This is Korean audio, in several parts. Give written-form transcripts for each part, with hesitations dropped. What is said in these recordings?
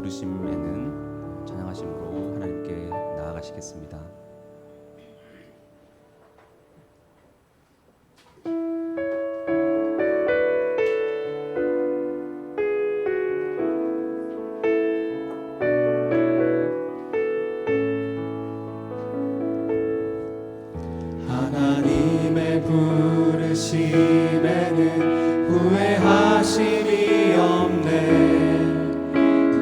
부르심에는 찬양하심으로 하나님께 나아가시겠습니다. 하나님의 부르심에는 후회하심이 없네.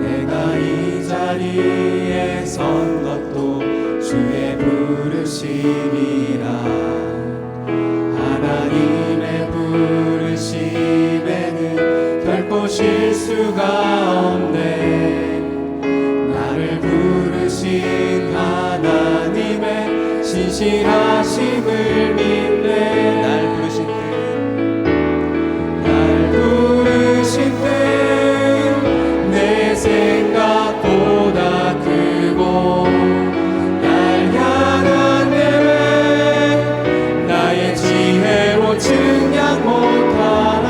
내가 이 자리에 선 것도 주의 부르심이라. 하나님의 부르심에는 결코 실수가 없네. 나를 부르신 하나님의 신실하심을 믿네. 날 부르신 뜻 내 생각보다 크고 날 향한 계획 나의 지혜로 증량 못하나.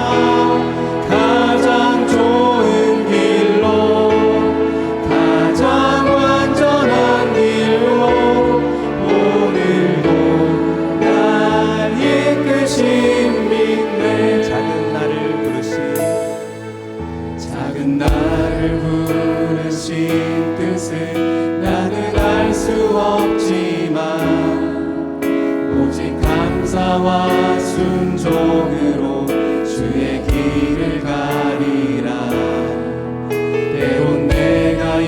가장 좋은 길로 가장 완전한 길로 오늘도 날 이끄신 믿네. 작은 나를 부르신 뜻을 나는 알 수 없지만 오직 감사와 순종으로 주의 길을 가리라. 때론 내가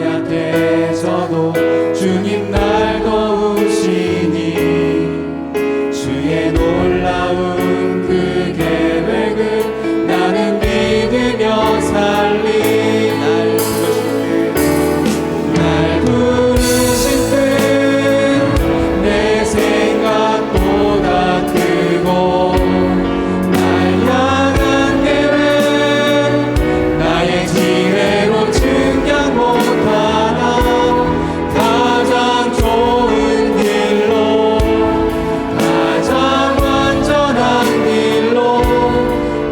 연약해져도 주님 날 도우시니 주의 놀라운 그 계획을 나는 믿으며 살리. 날 부르신 뜻 내 생각보다 크고 날 향한 계획 나의 지혜로 증량 못하나. 가장 좋은 길로 가장 완전한 길로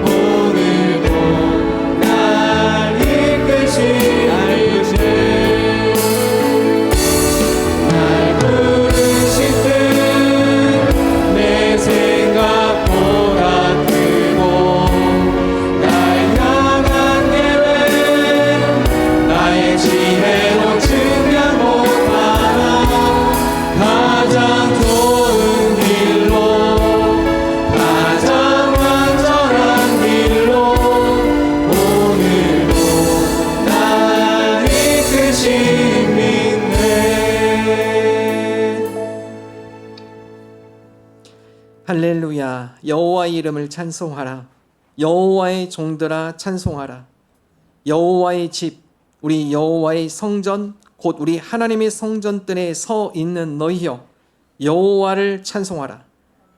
오늘도 날 이끄시네. 날 부르신 뜻 내 생각보다 크고 날 향한 계획 나의 지혜로 증량 못하나. 가장 좋은 길로 가장 완전한 길로 오늘도 날 이끄신 믿네. 할렐루야. 여호와의 이름을 찬송하라. 여호와의 종들아 찬송하라. 여호와의 집, 우리 여호와의 성전, 곧 우리 하나님의 성전뜰에 서 있는 너희여, 여호와를 찬송하라.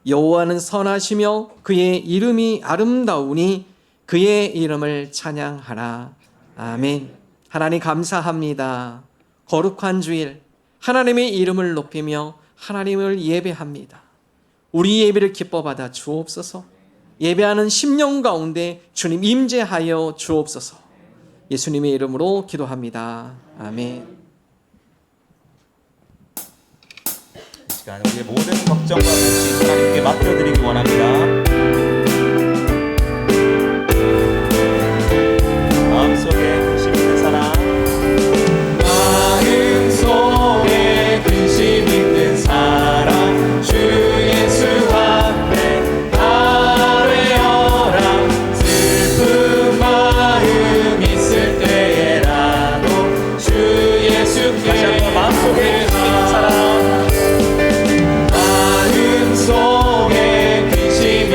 여호와는 선하시며 그의 이름이 아름다우니 그의 이름을 찬양하라. 아멘. 하나님 감사합니다. 거룩한 주일 하나님의 이름을 높이며 하나님을 예배합니다. 우리 예배를 기뻐 받아 주옵소서. 예배하는 심령 가운데 주님 임재하여 주옵소서. 예수님의 이름으로 기도합니다. 아멘. 이 시간 우리의 모든 걱정과 근심 하나님께 맡겨드리기 원합니다. 마음속에 근심 있는 사람, 마음속에 근심 있는 사람 주 예수 앞에 아뢰어라. 슬픈 마음 있을 때에라도 주 예수께 다시 한번 마음속에 근심 있는 사람, 마음속에 근심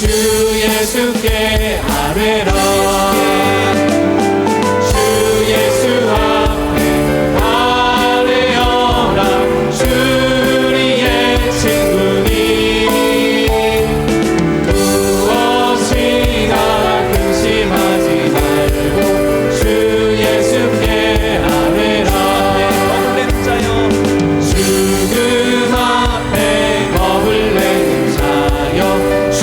주 예수께 아뢰라 주 예수 앞에 아뢰어라 주 우리의 친구니 무엇이나 근심하지 말고 주 예수께 아뢰라 머물레는 자여 죽음 앞에 머물레는 자여 주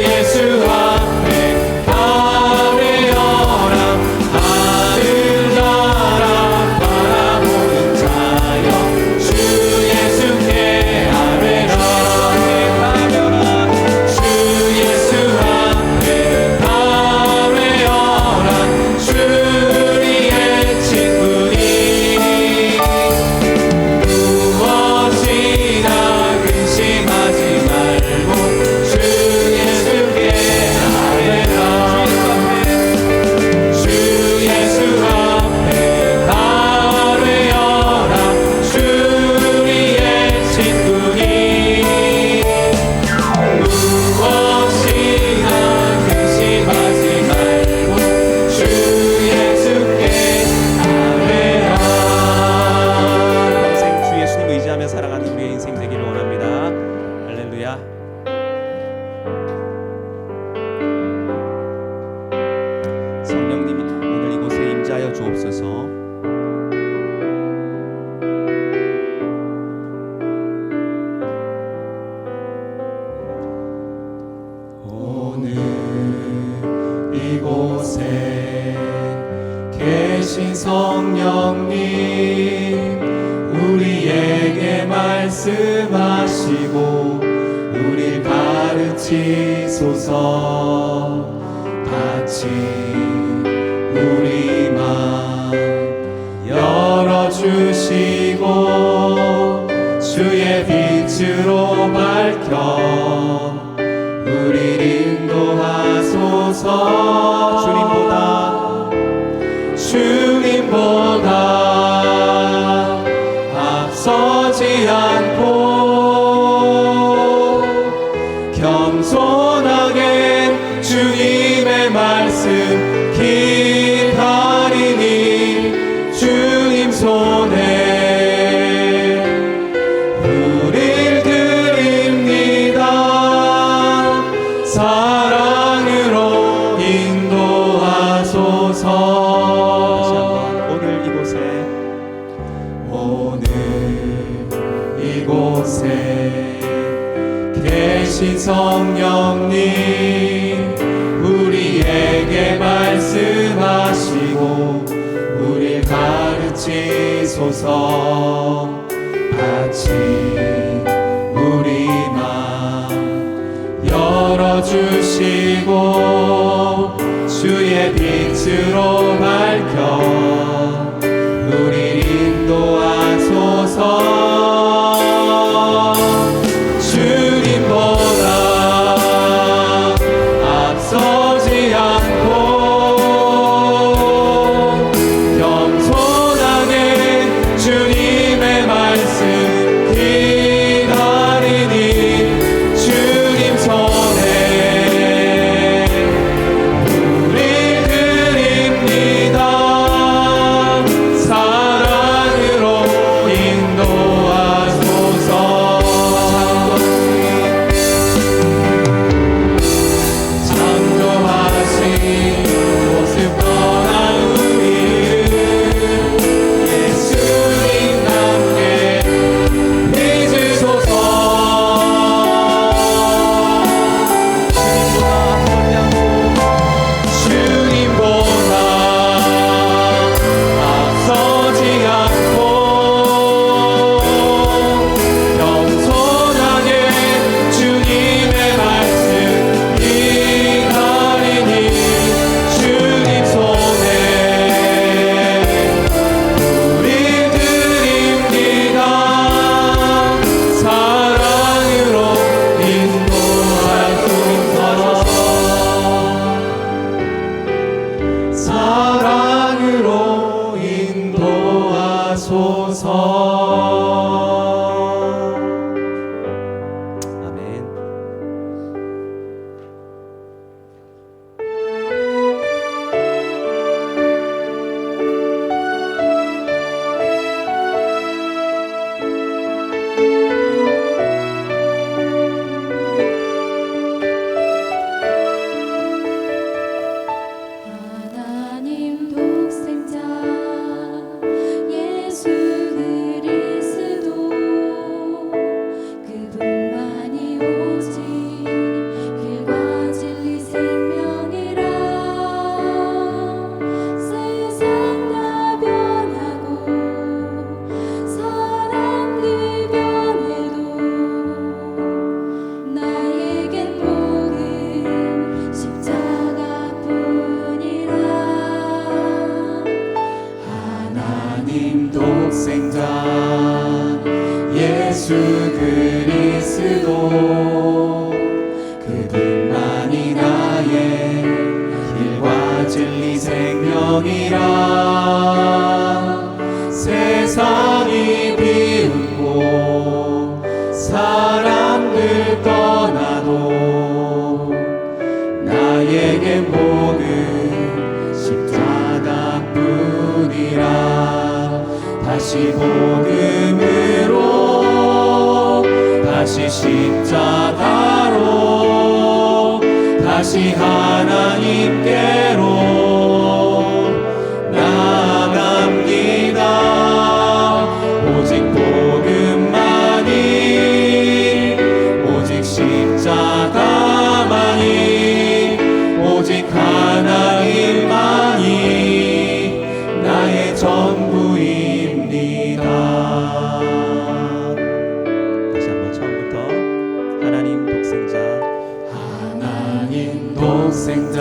예수 앞에 아뢰어라 하늘 나라 바라보는 자여 주 예수께 아뢰라 주 예수 앞에 아뢰어라 주 우리의 친구니 무엇이나 근심하지 말고 주 예수께 아뢰라 주 예수 앞에 아뢰어라 주 우리의 친구니 무엇이나 근심하지 말고 주 예수께 아뢰라 평생 주 예수님 의지하며 살아가는 우리의 인생 되기를 원합니다. 할렐루야. 성령님이 오늘 이곳에 임재하여 주옵소서. 오늘 이곳에 계신 성령님 우리에게 말씀하시고 우릴 가르치소서 같이 우리 맘 열어주시고 주의 빛으로 밝혀 우리를 인도하소서 주님보다 앞서지 않고 겸손하게 주님의 말씀 기다리니 주님 손에 우릴 드립니다 사랑으로 인도하소서 오늘 이곳에 계신 성령님 우리에게 말씀하시고 우릴 가르치소서 같이 우리 맘 열어주시고 주의 빛으로 밝혀 우릴 인도하소서 주님보다 앞서지 않고 겸손하게 주님의 말씀 기다리니 주님 손에 우리 드립니다 다시 복음으로 다시 십자가로 다시 하나님께로 나아갑니다. 오직 복음만이 오직 십자가만이 오직 하나님만이 나의 전부입니다. 다시 한번 처음부터 하나님 독생자 하나님 독생자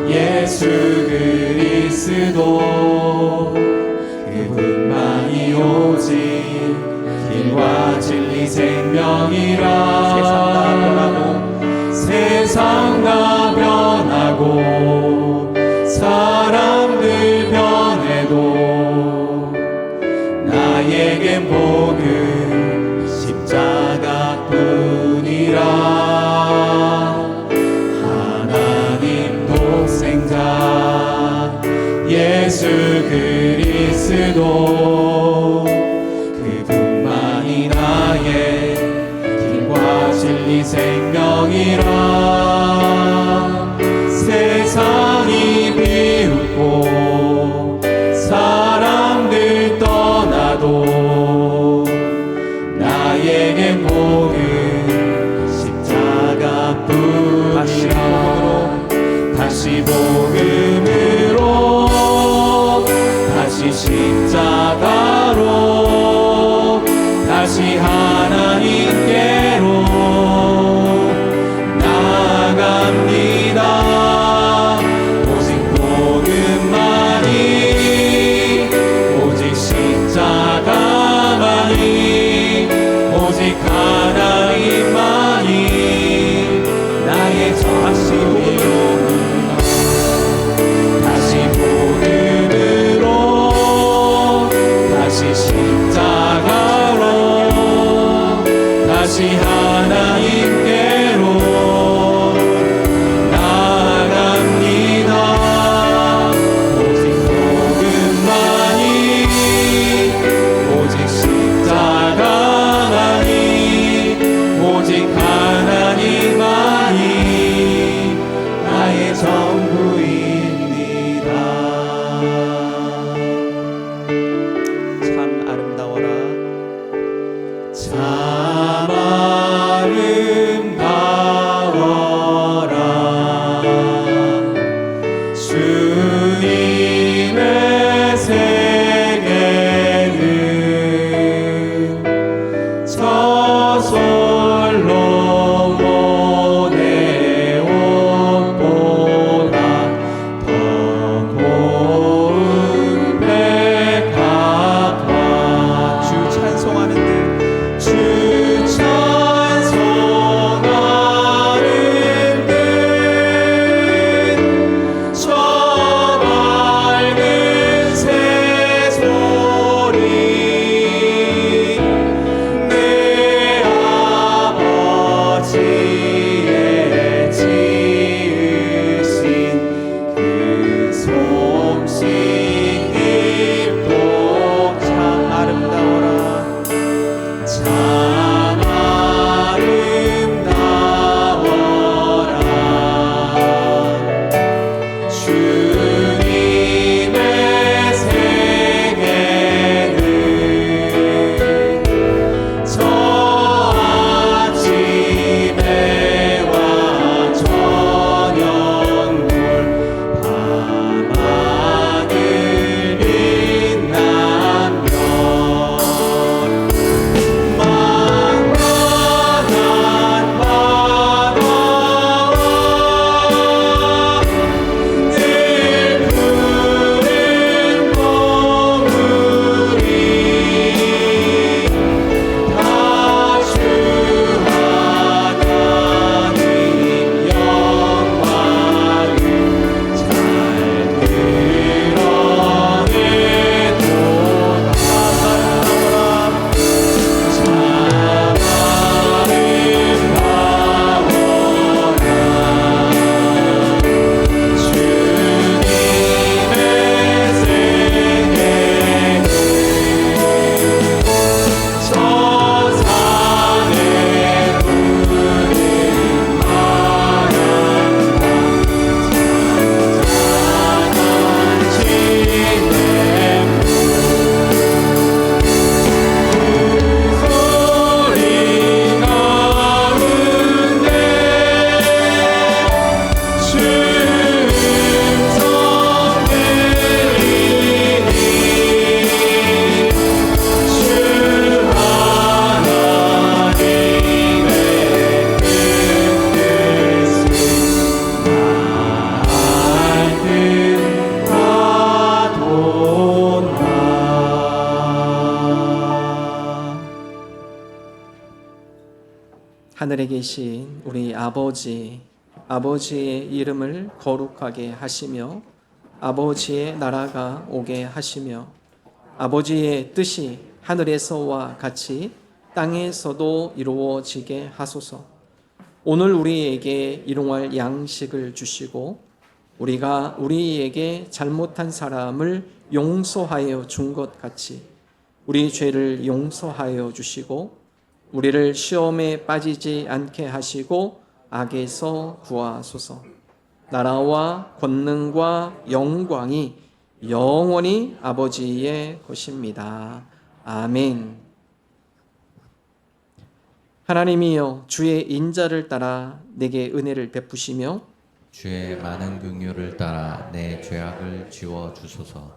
예수 그리스도 그분만이 오직 길과 진리 생명이라 세상 다 변하고 사람들 변해도 나에겐 복음 십자가뿐이라. 하나님 독생자 예수 그리스도 그분만이 나의 길과 진리 생명이라. 세상이 비웃고 사람들 떠나도 나에겐 복음 십자가뿐이라. 다시 복음으로 다시 십자가로 다시 하나님께로 나아갑니다. 오직 복음만이 오직 십자가만이 오직 하나님만이 나의 전부입니다. 다시 복음으로 다시 십자가로 다시 하나님께로 나아갑니다. 오직 복음만이 오직 십자가만이 오직 하나님만이 나의 전부입니다. 참 아름다워라 참 아름다워라 살아계신 우리 아버지의 이름을 거룩하게 하시며 아버지의 나라가 오게 하시며 아버지의 뜻이 하늘에서와 같이 땅에서도 이루어지게 하소서. 오늘 우리에게 일용할 양식을 주시고 우리가 우리에게 잘못한 사람을 용서하여 준 것 같이 우리 죄를 용서하여 주시고 우리를 시험에 빠지지 않게 하시고 악에서 구하소서. 나라와 권능과 영광이 영원히 아버지의 것입니다. 아멘. 하나님이여 주의 인자를 따라 내게 은혜를 베푸시며 주의 많은 긍휼을 따라 내 죄악을 지워 주소서.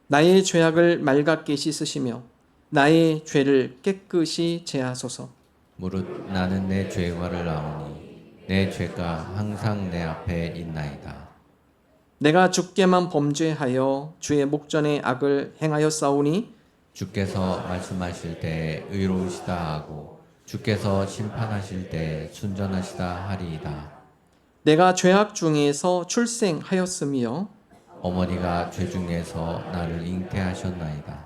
나의 죄악을 맑게 씻으시며 나의 죄를 깨끗이 제하소서. 무릇 나는 내 죄과를 아오니 내 죄가 항상 내 앞에 있나이다. 내가 주께만 범죄하여 주의 목전에 악을 행하여 싸우니 주께서 말씀하실 때 의로우시다 하고 주께서 심판하실 때 순전하시다 하리이다. 내가 죄악 중에서 출생하였으며 어머니가 죄 중에서 나를 잉태하셨나이다.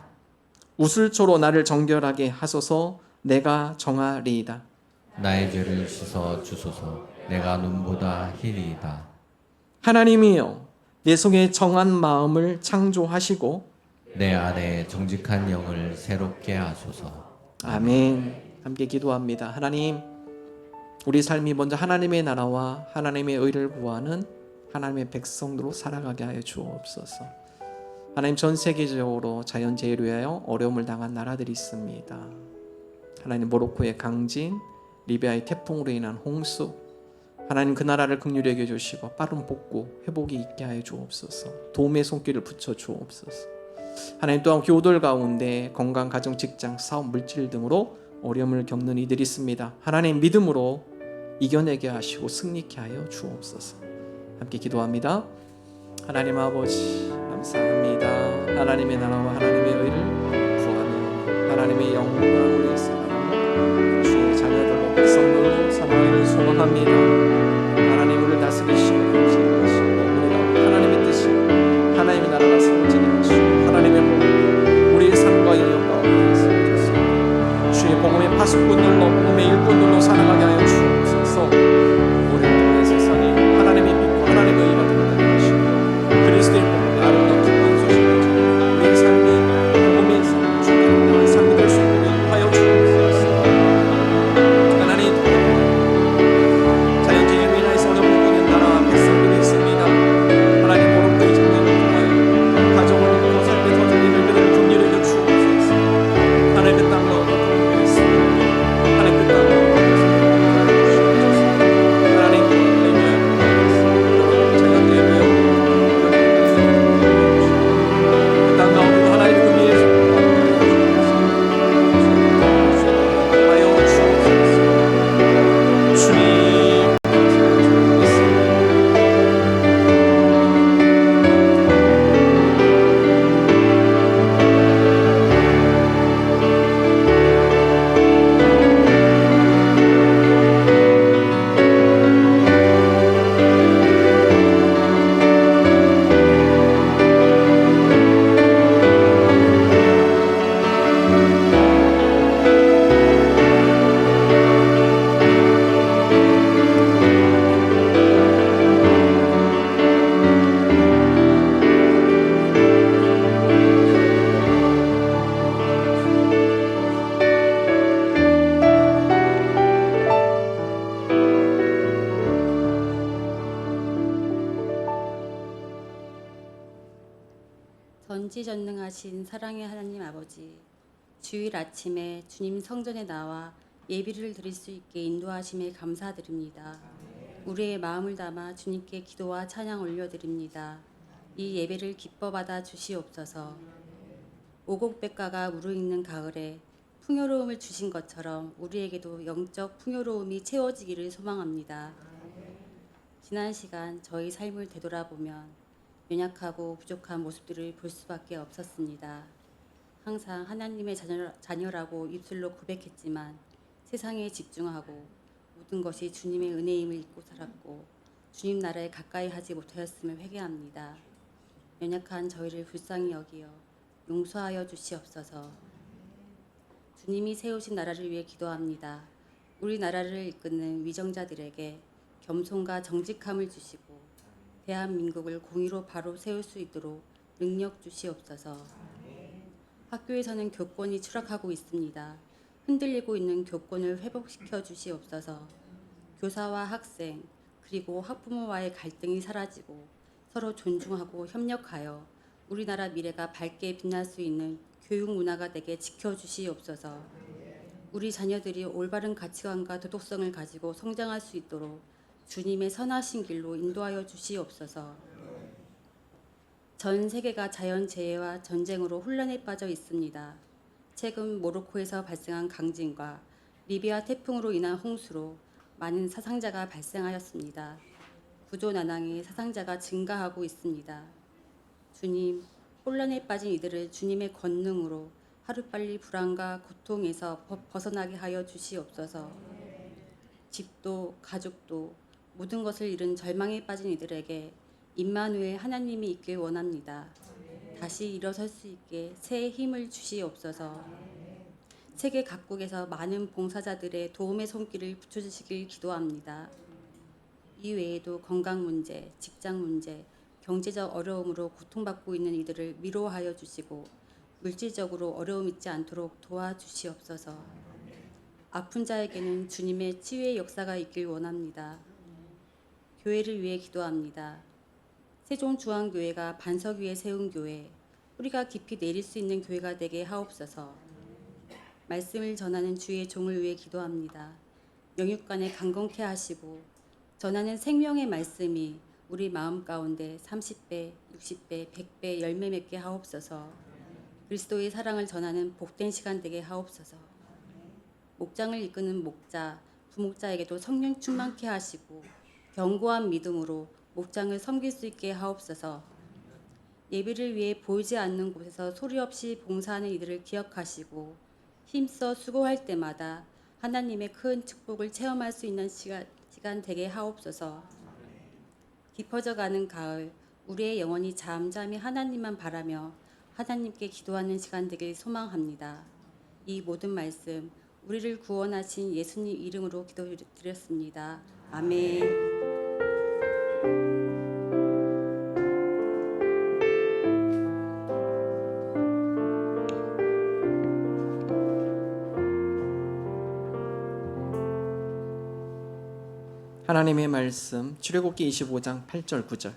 우슬초로 나를 정결하게 하소서. 내가 정하리이다. 나의 죄를 씻어 주소서. 내가 눈보다 희리이다. 하나님이여 내 속에 정한 마음을 창조하시고 내 안에 정직한 영을 새롭게 하소서. 아멘. 함께 기도합니다. 하나님, 우리 삶이 먼저 하나님의 나라와 하나님의 의를 구하는 하나님의 백성으로 살아가게 하여 주옵소서. 하나님, 전 세계적으로 자연재해로 인하여 어려움을 당한 나라들이 있습니다. 하나님, 모로코의 강진, 리비아의 태풍으로 인한 홍수, 하나님 그 나라를 긍휼히 여겨 주시고 빠른 복구, 회복이 있게 하여 주옵소서. 도움의 손길을 붙여 주옵소서. 하나님, 또한 교들 가운데 건강, 가정, 직장, 사업, 물질 등으로 어려움을 겪는 이들이 있습니다. 하나님, 믿음으로 이겨내게 하시고 승리케 하여 주옵소서. 함께 기도합니다. 하나님 아버지 감사합니다. 하나님의 나라와 하나님의 의를 구하며 하나님의 영광을 위해서 주의 자녀들로 백성들로 살아가기를 소망합니다. 하나님 우리를 다스리시고 통치하시고 우리가 하나님의 뜻이 하나님의 나라가 세워지게 하시고 하나님의 복음이 우리의 삶과 인연 가운데 세워졌습니다. 주의 복음의 파수꾼들로 복음의 일꾼들로 살아가게 하여 주옵소서. 우리를 통해 세상에 하나님의 빛과 하나님의 의가 드러나게 하시고 그리스도의 복음과 아름다운 기쁜 소식을 전하는 우리의 삶이 복음의 삶, 주의 나라의 삶이 될 수 있도록 인도하여 주옵소서. 하나님, 자연재해로 인해서 어려움을 겪는 나라와 백성들이 있습니다. 하나님, 모로코의 장면을 통하여 가정을 잃고 삶의 터전이를 그들을 긍휼히 여겨 주옵소서. 하나님 그 땅과 어떤 있습니다. 하나님 그 땅과 하나님 그 땅 가운데 하나님의 금리에서 하여 주옵소서. 주님 전지전능하신 사랑의 하나님 아버지, 주일 아침에 주님 성전에 나와 예비를 드릴 수 있게 인도하심에 감사드립니다. 우리의 마음을 담아 주님께 기도와 찬양 올려드립니다. 이 예배를 기뻐 받아 주시옵소서. 오곡백과가 무르익는 가을에 풍요로움을 주신 것처럼 우리에게도 영적 풍요로움이 채워지기를 소망합니다. 지난 시간 저희 삶을 되돌아보면 연약하고 부족한 모습들을 볼 수밖에 없었습니다. 항상 하나님의 자녀라고 입술로 고백했지만 세상에 집중하고 모든 것이 주님의 은혜임을 잊고 살았고 주님 나라에 가까이 하지 못하였음을 회개합니다. 연약한 저희를 불쌍히 여기어 용서하여 주시옵소서. 주님이 세우신 나라를 위해 기도합니다. 우리 나라를 이끄는 위정자들에게 겸손과 정직함을 주시고 대한민국을 공의로 바로 세울 수 있도록 능력 주시옵소서. 학교에서는 교권이 추락하고 있습니다. 흔들리고 있는 교권을 회복시켜 주시옵소서. 교사와 학생 그리고 학부모와의 갈등이 사라지고 서로 존중하고 협력하여 우리나라 미래가 밝게 빛날 수 있는 교육 문화가 되게 지켜주시옵소서. 우리 자녀들이 올바른 가치관과 도덕성을 가지고 성장할 수 있도록 주님의 선하신 길로 인도하여 주시옵소서. 전 세계가 자연재해와 전쟁으로 혼란에 빠져 있습니다. 최근 모로코에서 발생한 강진과 리비아 태풍으로 인한 홍수로 많은 사상자가 발생하였습니다. 구조난항에 사상자가 증가하고 있습니다. 주님, 혼란에 빠진 이들을 주님의 권능으로 하루빨리 불안과 고통에서 벗어나게 하여 주시옵소서. 집도 가족도 모든 것을 잃은 절망에 빠진 이들에게 임마누엘 하나님이 있길 원합니다. 다시 일어설 수 있게 새 힘을 주시옵소서. 세계 각국에서 많은 봉사자들의 도움의 손길을 붙여주시길 기도합니다. 이 외에도 건강 문제, 직장 문제, 경제적 어려움으로 고통받고 있는 이들을 위로하여 주시고 물질적으로 어려움 있지 않도록 도와주시옵소서. 아픈 자에게는 주님의 치유의 역사가 있길 원합니다. 교회를 위해 기도합니다. 세종중앙교회가 반석 위에 세운 교회, 뿌리가 깊이 내릴 수 있는 교회가 되게 하옵소서. 말씀을 전하는 주의 종을 위해 기도합니다. 영육간에 강건케 하시고 전하는 생명의 말씀이 우리 마음 가운데 30배, 60배, 100배 열매 맺게 하옵소서. 그리스도의 사랑을 전하는 복된 시간 되게 하옵소서. 목장을 이끄는 목자, 부목자에게도 성령 충만케 하시고 견고한 믿음으로 목장을 섬길 수 있게 하옵소서. 예배를 위해 보이지 않는 곳에서 소리 없이 봉사하는 이들을 기억하시고 힘써 수고할 때마다 하나님의 큰 축복을 체험할 수 있는 시간 되게 하옵소서. 깊어져가는 가을, 우리의 영혼이 잠잠히 하나님만 바라며 하나님께 기도하는 시간 되길 소망합니다. 이 모든 말씀 우리를 구원하신 예수님 이름으로 기도드렸습니다. 아멘. 하나님의 말씀 출애굽기 25장 8절 9절,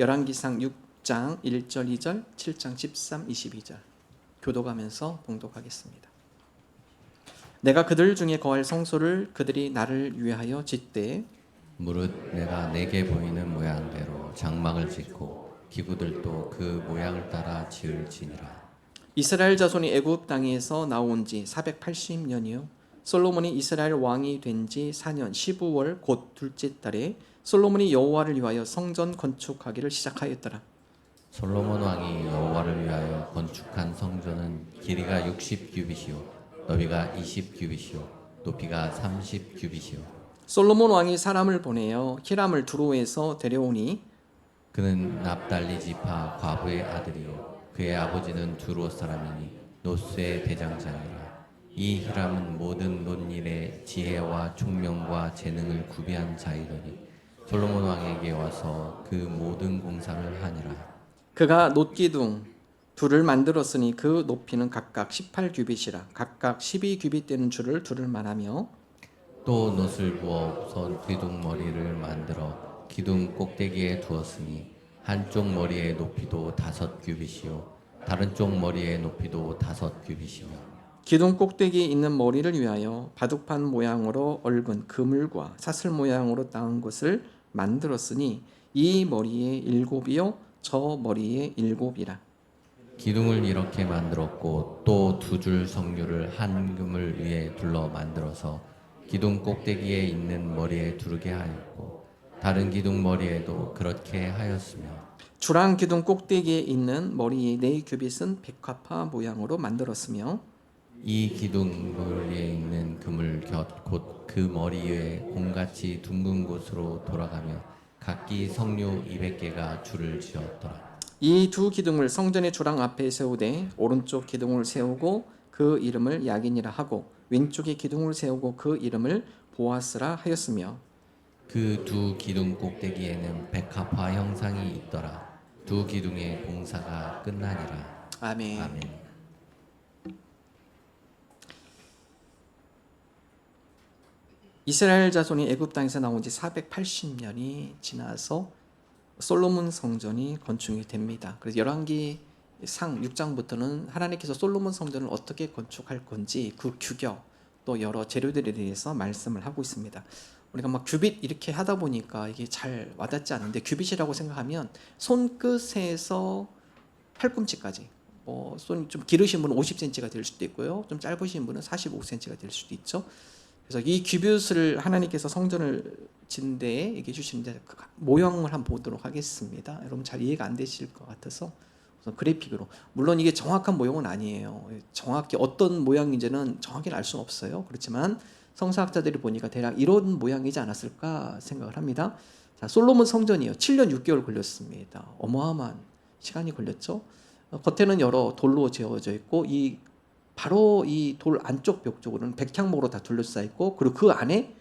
열왕기상 6장 1절 2절, 7장 13, 22절 교독하면서 봉독하겠습니다. 내가 그들 중에 거할 성소를 그들이 나를 위하여 짓되 무릇 내가 내게 보이는 모양대로 장막을 짓고 기구들도 그 모양을 따라 지을지니라. 이스라엘 자손이 애굽 땅에서 나온 지 480년이요 솔로몬이 이스라엘 왕이 된 지 4년 15월 곧 둘째 달에 솔로몬이 여호와를 위하여 성전 건축하기를 시작하였더라. 솔로몬 왕이 여호와를 위하여 건축한 성전은 길이가 60규빗이요 너비가 20규빗이요 높이가 30규빗이요. 솔로몬 왕이 사람을 보내어 히람을 두로에서 데려오니 그는 납달리 지파 과부의 아들이요 그의 아버지는 두로 사람이니 노스의 대장장이라. 이 히람은 모든 논일에 지혜와 총명과 재능을 구비한 자이더니 솔로몬 왕에게 와서 그 모든 공사를 하니라. 그가 놋기둥 둘을 만들었으니 그 높이는 각각 18규빗이라. 각각 12규빗 되는 줄을 두를 만하며 또 놋을 부어 선 기둥 머리를 만들어 기둥 꼭대기에 두었으니 한쪽 머리의 높이도 5규빗이요 다른 쪽 머리의 높이도 5규빗이며 기둥 꼭대기에 있는 머리를 위하여 바둑판 모양으로 얽은 그물과 사슬 모양으로 따은 것을 만들었으니 이 머리에 7이요 저 머리에 7이라. 기둥을 이렇게 만들었고 또 2줄 성류를 한 그물 위에 둘러 만들어서 기둥 꼭대기에 있는 머리에 두르게 하였고 다른 기둥 머리에도 그렇게 하였으며 주랑 기둥 꼭대기에 있는 머리의 4규빗은 백합화 모양으로 만들었으며 이 기둥 위에 있는 그물 곁 곧 그 머리 위에 곰같이 둥근 곳으로 돌아가며 각기 석류 200개가 줄을 지었더라. 이 두 기둥을 성전의 주랑 앞에 세우되 오른쪽 기둥을 세우고 그 이름을 야긴이라 하고 왼쪽의 기둥을 세우고 그 이름을 보아스라 하였으며 그 두 기둥 꼭대기에는 백합화 형상이 있더라. 두 기둥의 공사가 끝나니라. 아멘. 아멘. 이스라엘 자손이 애굽 땅에서 나온 지 480년이 지나서 솔로몬 성전이 건축이 됩니다. 그래서 열왕기상 6장부터는 하나님께서 솔로몬 성전을 어떻게 건축할 건지 그 규격 또 여러 재료들에 대해서 말씀을 하고 있습니다. 우리가 막 규빗 이렇게 하다 보니까 이게 잘 와닿지 않는데 규빗이라고 생각하면 손끝에서 팔꿈치까지 손 좀 기르신 분은 50cm가 될 수도 있고요. 좀 짧으신 분은 45cm가 될 수도 있죠. 그래서 이 규빗을 하나님께서 성전을 짓는 데에 얘기해 주시는데 그 모형을 한번 보도록 하겠습니다. 여러분 잘 이해가 안 되실 것 같아서 우선 그래픽으로, 물론 이게 정확한 모형은 아니에요. 정확히 어떤 모양인지는 정확히는 알 수는 없어요. 그렇지만 성서학자들이 보니까 대략 이런 모양이지 않았을까 생각을 합니다. 자, 솔로몬 성전이요 7년 6개월 걸렸습니다. 어마어마한 시간이 걸렸죠. 겉에는 여러 돌로 지어져 있고 바로 이 돌 안쪽 벽 쪽으로는 백향목으로 다 둘러싸여 있고, 그리고 그 안에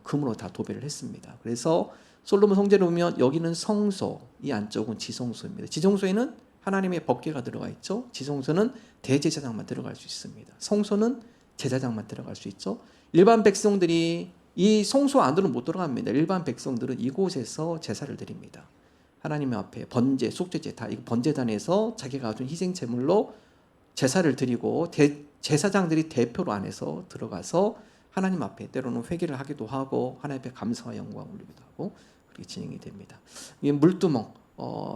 금으로 다 도배를 했습니다. 그래서 솔로몬 성전에 보면 여기는 성소, 이 안쪽은 지성소입니다. 지성소에는 하나님의 법궤가 들어가 있죠. 지성소는 대제사장만 들어갈 수 있습니다. 성소는 제사장만 들어갈 수 있죠. 일반 백성들이 이 성소 안으로 못 들어갑니다. 일반 백성들은 이곳에서 제사를 드립니다. 하나님 앞에 번제, 속죄제 다 번제단에서 자기가 가진 희생 제물로 제사를 드리고 제사장들이 대표로 안에서 들어가서 하나님 앞에 때로는 회개를 하기도 하고 하나님 앞에 감사와 영광을 올리기도 하고 그렇게 진행이 됩니다. 이 물두멍,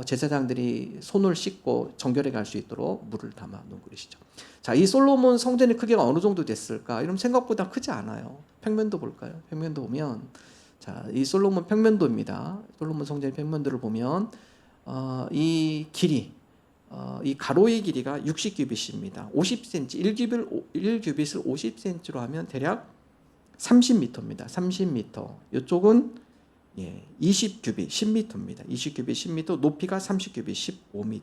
제사장들이 손을 씻고 정결하게 갈 수 있도록 물을 담아 놓은 그릇이죠. 자, 이 솔로몬 성전의 크기가 어느 정도 됐을까? 이러면 생각보다 크지 않아요. 평면도 볼까요? 평면도 보면, 자, 이 솔로몬 평면도입니다. 솔로몬 성전의 평면도를 보면 이 길이, 이 가로의 길이가 60규빗입니다. 50cm, 1규빗을 50cm로 하면 대략 30m입니다. 30m. 이쪽은 20규빗, 10m입니다. 20규빗, 10m. 높이가 30규빗, 15m.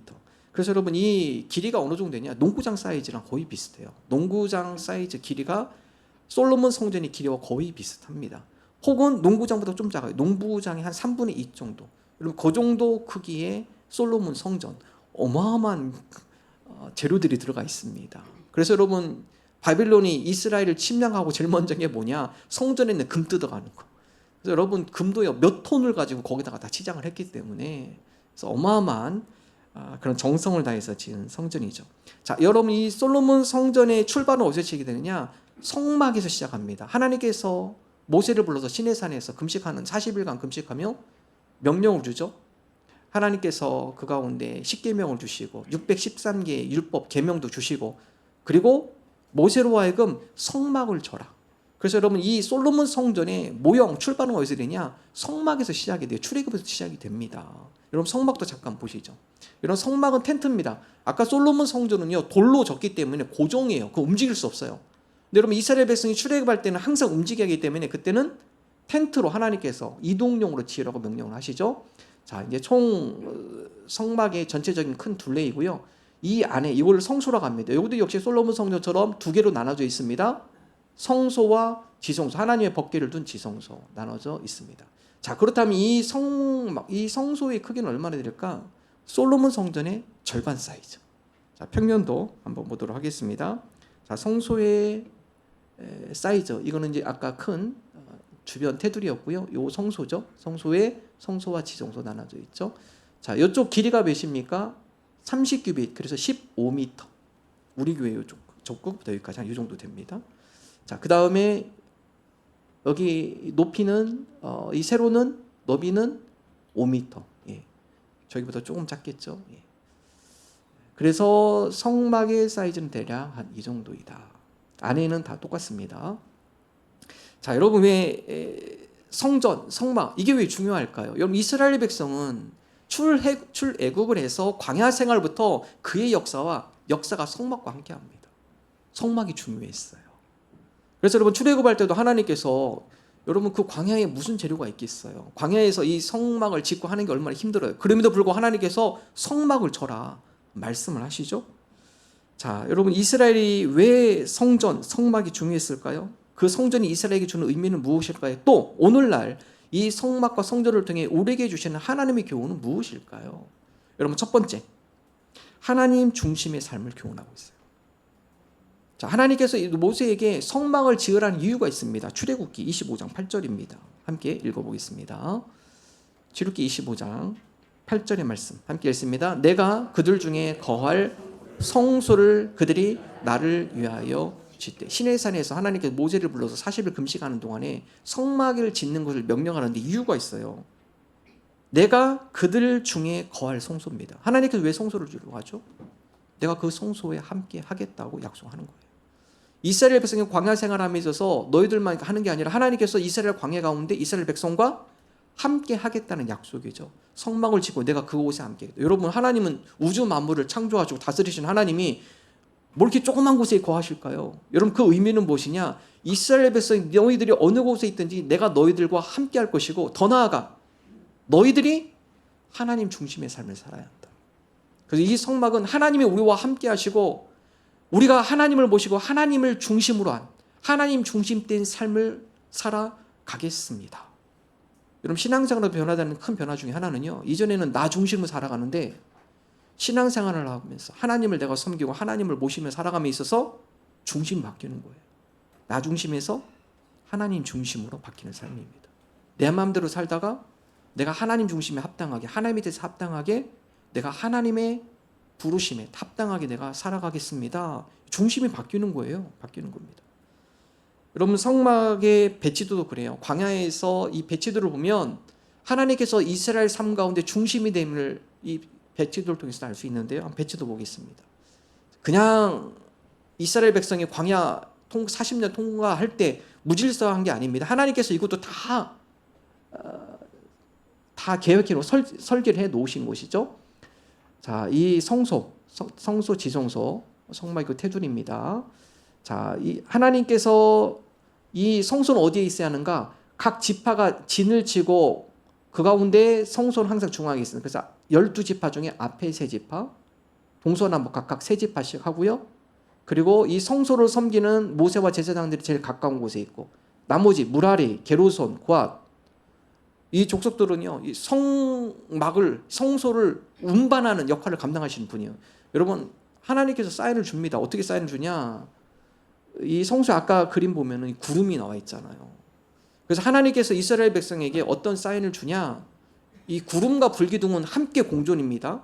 그래서 여러분 이 길이가 어느 정도 되냐? 농구장 사이즈랑 거의 비슷해요. 농구장 사이즈 길이가 솔로몬 성전의 길이와 거의 비슷합니다. 혹은 농구장보다 좀 작아요. 농구장의 한 3분의 2 정도. 여러분 그 정도 크기의 솔로몬 성전, 어마어마한 재료들이 들어가 있습니다. 그래서 여러분 바빌론이 이스라엘을 침략하고 제일 먼저 한 게 뭐냐? 성전에 있는 금 뜯어가는 거. 그래서 여러분 금도요 몇 톤을 가지고 거기다가 다 치장을 했기 때문에 그래서 어마어마한 그런 정성을 다해서 지은 성전이죠. 자, 여러분 이 솔로몬 성전의 출발은 어디서 시작이 되느냐? 성막에서 시작합니다. 하나님께서 모세를 불러서 시내산에서 금식하는 40일간 금식하며 명령을 주죠. 하나님께서 그 가운데 십계명을 주시고 613개의 율법 계명도 주시고, 그리고 모세로 하여금 성막을 져라. 그래서 여러분 이 솔로몬 성전의 모형 출발은 어디서 되냐? 성막에서 시작이 돼요. 출애굽에서 시작이 됩니다. 여러분 성막도 잠깐 보시죠. 이런 성막은 텐트입니다. 아까 솔로몬 성전은요 돌로 졌기 때문에 고정이에요. 그거 움직일 수 없어요. 근데 여러분 이스라엘 백성이 출애굽할 때는 항상 움직여야 하기 때문에 그때는 텐트로 하나님께서 이동용으로 지으라고 명령을 하시죠. 자, 이제 총 성막의 전체적인 큰 둘레이고요. 이 안에 이걸 성소라고 합니다. 여기도 역시 솔로몬 성전처럼 두 개로 나눠져 있습니다. 성소와 지성소, 하나님의 법궤를 둔 지성소 나눠져 있습니다. 자, 그렇다면 이 성소의 크기는 얼마나 될까? 솔로몬 성전의 절반 사이즈. 자, 평면도 한번 보도록 하겠습니다. 자, 성소의 사이즈, 이거는 이제 아까 큰 주변 테두리였고요. 요 성소죠. 성소에 성소와 지성소 나눠져 있죠. 자, 이쪽 길이가 몇입니까? 30규빗, 그래서 15m. 우리 교회 요 적국부터 여기까지 한 이 정도 됩니다. 자, 그 다음에 여기 높이는 이 세로는 너비는 5m. 예. 저기보다 조금 작겠죠. 예. 그래서 성막의 사이즈는 대략 한 이 정도이다. 안에는 다 똑같습니다. 자, 여러분 왜 성전, 성막 이게 왜 중요할까요? 여러분 이스라엘 백성은 출애굽을 해서 광야 생활부터 그의 역사가 성막과 함께합니다. 성막이 중요했어요. 그래서 여러분 출애굽할 때도 하나님께서 여러분 그 광야에 무슨 재료가 있겠어요? 광야에서 이 성막을 짓고 하는 게 얼마나 힘들어요. 그럼에도 불구하고 하나님께서 성막을 쳐라 말씀을 하시죠. 자, 여러분 이스라엘이 왜 성막이 중요했을까요? 그 성전이 이스라엘에게 주는 의미는 무엇일까요? 또 오늘날 이 성막과 성전을 통해 우리에게 주시는 하나님의 교훈은 무엇일까요? 여러분 첫 번째, 하나님 중심의 삶을 교훈하고 있어요. 자, 하나님께서 모세에게 성막을 지으라는 이유가 있습니다. 출애굽기 25장 8절입니다. 함께 읽어보겠습니다. 출애굽기 25장 8절의 말씀 함께 읽습니다. 내가 그들 중에 거할 성소를 그들이 나를 위하여 짓되. 시내산에서 하나님께서 모세를 불러서 40일 금식하는 동안에 성막을 짓는 것을 명령하는데 이유가 있어요. 내가 그들 중에 거할 성소입니다. 하나님께서 왜 성소를 주려고 하죠? 내가 그 성소에 함께 하겠다고 약속하는 거예요. 이스라엘 백성이 광야 생활함에 있어서 너희들만 하는 게 아니라 하나님께서 이스라엘 광야 가운데 이스라엘 백성과 함께 하겠다는 약속이죠. 성막을 짓고 내가 그곳에 함께 하겠다. 여러분 하나님은 우주 만물을 창조하시고 다스리신 하나님이 뭐 이렇게 조그만 곳에 거하실까요? 여러분 그 의미는 무엇이냐? 이스라엘 백성 너희들이 어느 곳에 있든지 내가 너희들과 함께 할 것이고 더 나아가 너희들이 하나님 중심의 삶을 살아야 한다. 그래서 이 성막은 하나님이 우리와 함께 하시고 우리가 하나님을 모시고 하나님을 중심으로 한 하나님 중심된 삶을 살아가겠습니다. 여러분 신앙생활로 변화되는 큰 변화 중에 하나는요. 이전에는 나 중심으로 살아가는데 신앙생활을 하면서 하나님을 내가 섬기고 하나님을 모시며 살아감에 있어서 중심이 바뀌는 거예요. 나 중심에서 하나님 중심으로 바뀌는 삶입니다. 내 마음대로 살다가 내가 하나님 중심에 합당하게 하나님에 대해서 합당하게 내가 하나님의 부르심에 합당하게 내가 살아가겠습니다. 중심이 바뀌는 거예요. 바뀌는 겁니다. 여러분 성막의 배치도도 그래요. 광야에서 이 배치도를 보면 하나님께서 이스라엘 삶 가운데 중심이 됨을 이 배치도를 통해서 알 수 있는데요. 한번 배치도 보겠습니다. 그냥 이스라엘 백성이 광야 40년 통과할 때 무질서한 게 아닙니다. 하나님께서 이것도 다 계획해 놓고 설계를 해 놓으신 것이죠. 자, 이 성소 지성소 성막 그 테두리입니다. 자, 이 하나님께서 이 성소는 어디에 있어야 하는가? 각 지파가 진을 치고 그 가운데 성소는 항상 중앙에 있습니다. 그래서 12지파 중에 앞에 3지파, 동서남북 각각 3지파씩 하고요. 그리고 이 성소를 섬기는 모세와 제사장들이 제일 가까운 곳에 있고 나머지 무라리, 게르손, 고앗 이 족속들은요. 이 성소를 운반하는 역할을 감당하시는 분이에요. 여러분 하나님께서 사인을 줍니다. 어떻게 사인을 주냐? 이 성소 아까 그림 보면은 구름이 나와 있잖아요. 그래서 하나님께서 이스라엘 백성에게 어떤 사인을 주냐? 이 구름과 불기둥은 함께 공존입니다.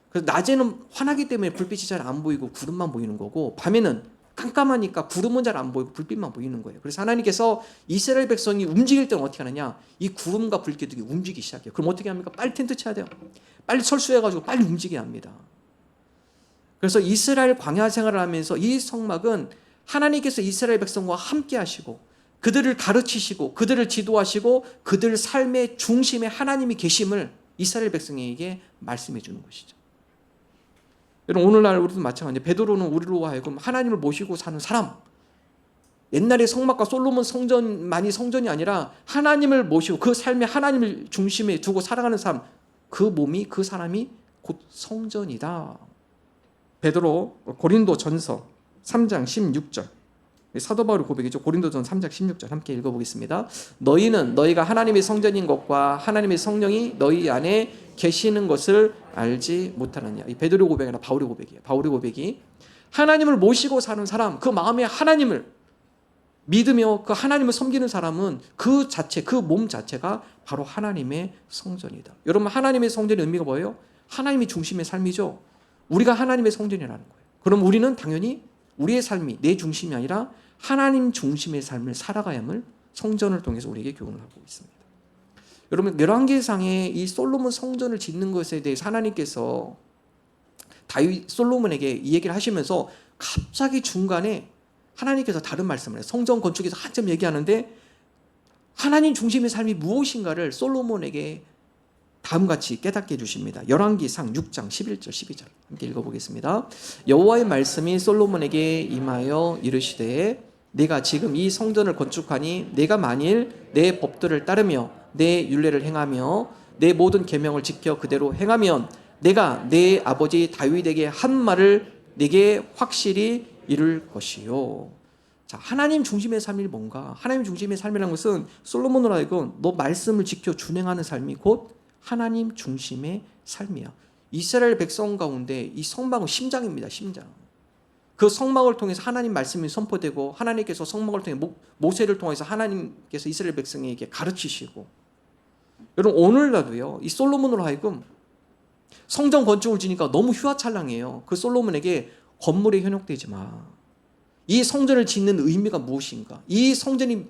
그래서 낮에는 환하기 때문에 불빛이 잘 안 보이고 구름만 보이는 거고 밤에는 깜깜하니까 구름은 잘 안 보이고 불빛만 보이는 거예요. 그래서 하나님께서 이스라엘 백성이 움직일 때는 어떻게 하느냐? 이 구름과 불기둥이 움직이기 시작해요. 그럼 어떻게 합니까? 빨리 텐트 쳐야 돼요. 빨리 철수해가지고 빨리 움직여야 합니다. 그래서 이스라엘 광야 생활을 하면서 이 성막은 하나님께서 이스라엘 백성과 함께 하시고 그들을 가르치시고 그들을 지도하시고 그들 삶의 중심에 하나님이 계심을 이스라엘 백성에게 말씀해 주는 것이죠. 여러분 오늘날 우리도 마찬가지예요. 베드로는 우리로 하여금 하나님을 모시고 사는 사람. 옛날에 성막과 솔로몬 성전만이 성전이 아니라 하나님을 모시고 그 삶에 하나님을 중심에 두고 살아가는 사람. 그 몸이 그 사람이 곧 성전이다. 베드로 고린도전서 3장 16절 사도 바울의 고백이죠. 고린도전서 3장 16절 함께 읽어보겠습니다. 너희는 너희가 하나님의 성전인 것과 하나님의 성령이 너희 안에 계시는 것을 알지 못하느냐. 이 베드로의 고백이 아니라 바울의 고백이에요. 바울의 고백이 하나님을 모시고 사는 사람, 그 마음에 하나님을 믿으며 그 하나님을 섬기는 사람은 그 자체, 그 몸 자체가 바로 하나님의 성전이다. 여러분 하나님의 성전의 의미가 뭐예요? 하나님이 중심의 삶이죠. 우리가 하나님의 성전이라는 거예요. 그럼 우리는 당연히 우리의 삶이 내 중심이 아니라 하나님 중심의 삶을 살아가야함을 성전을 통해서 우리에게 교훈을 하고 있습니다. 여러분 열왕기상에 이 솔로몬 성전을 짓는 것에 대해서 하나님께서 다윗 솔로몬에게 이 얘기를 하시면서 갑자기 중간에 하나님께서 다른 말씀을 해요. 성전 건축에서 한참 얘기하는데 하나님 중심의 삶이 무엇인가를 솔로몬에게 다음같이 깨닫게 해주십니다. 열왕기상 6장 11절 12절 함께 읽어보겠습니다. 여호와의 말씀이 솔로몬에게 임하여 이르시되 내가 지금 이 성전을 건축하니 내가 만일 내 법들을 따르며 내 율례를 행하며 내 모든 계명을 지켜 그대로 행하면 내가 내 아버지 다윗에게 한 말을 내게 확실히 이룰 것이요. 자, 하나님 중심의 삶이 뭔가? 하나님 중심의 삶이라는 것은 솔로몬으로 하여금 너 말씀을 지켜 준행하는 삶이 곧 하나님 중심의 삶이야. 이스라엘 백성 가운데 이 성막은 심장입니다. 심장. 그 성막을 통해서 하나님 말씀이 선포되고 하나님께서 성막을 통해 모세를 통해서 하나님께서 이스라엘 백성에게 가르치시고, 여러분 오늘날도요 이 솔로몬으로 하여금 성전 건축을 지니까 너무 휘황찬란해요. 그 솔로몬에게 건물에 현혹되지 마. 이 성전을 짓는 의미가 무엇인가? 이 성전을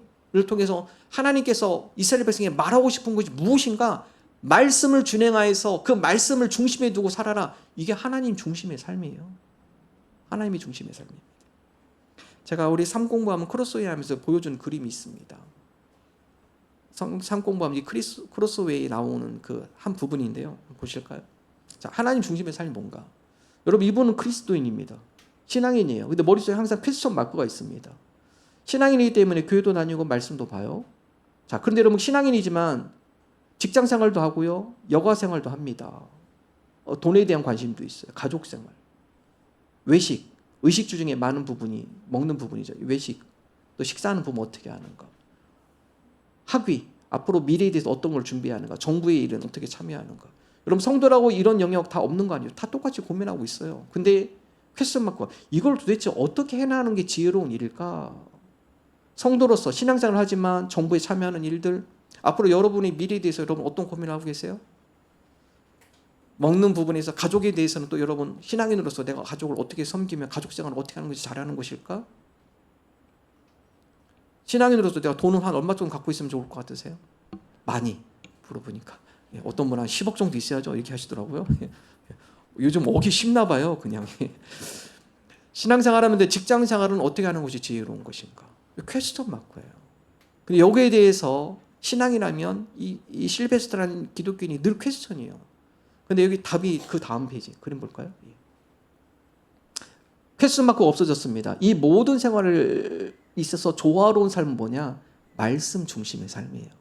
통해서 하나님께서 이스라엘 백성에게 말하고 싶은 것이 무엇인가? 말씀을 준행하여서 그 말씀을 중심에 두고 살아라. 이게 하나님 중심의 삶이에요. 하나님이 중심의 삶입니다. 제가 우리 삶 공부하면 크로스웨이 하면서 보여준 그림이 있습니다. 삶 공부하면 크로스웨이 나오는 그 한 부분인데요. 보실까요? 자, 하나님 중심의 삶이 뭔가? 여러분 이분은 그리스도인입니다. 신앙인이에요. 근데 머릿속에 항상 퀘스천 마크가 있습니다. 신앙인이기 때문에 교회도 다니고 말씀도 봐요. 자, 그런데 여러분 신앙인이지만 직장 생활도 하고요. 여가 생활도 합니다. 돈에 대한 관심도 있어요. 가족 생활. 외식. 의식주 중에 많은 부분이 먹는 부분이죠. 외식. 또 식사하는 부분 어떻게 하는가. 학위. 앞으로 미래에 대해서 어떤 걸 준비하는가. 정부의 일은 어떻게 참여하는가. 여러분 성도라고 이런 영역 다 없는 거 아니에요. 다 똑같이 고민하고 있어요. 근데 퀘스천 마크가 이걸 도대체 어떻게 해나가는 게 지혜로운 일일까? 성도로서 신앙생활을 하지만 정부에 참여하는 일들, 앞으로 여러분의 미래에 대해서 여러분 어떤 고민을 하고 계세요? 먹는 부분에서 가족에 대해서는 또 여러분 신앙인으로서 내가 가족을 어떻게 섬기며 가족 생활을 어떻게 하는 것이 잘하는 것일까? 신앙인으로서 내가 돈을 한 얼마 정도 갖고 있으면 좋을 것 같으세요? 많이 물어보니까 어떤 분은 한 10억 정도 있어야죠 이렇게 하시더라고요. 요즘 억이 쉽나 봐요. 그냥 신앙생활하는데 직장생활은 어떻게 하는 것이 지혜로운 것인가? 퀘스천 마크예요. 근데 여기에 대해서 신앙이라면 이 실베스트라는 기독교인이 늘 퀘스천이에요. 근데 여기 답이 그 다음 페이지 그림 볼까요? 퀘스천 마크가 없어졌습니다. 이 모든 생활을 있어서 조화로운 삶은 뭐냐? 말씀 중심의 삶이에요.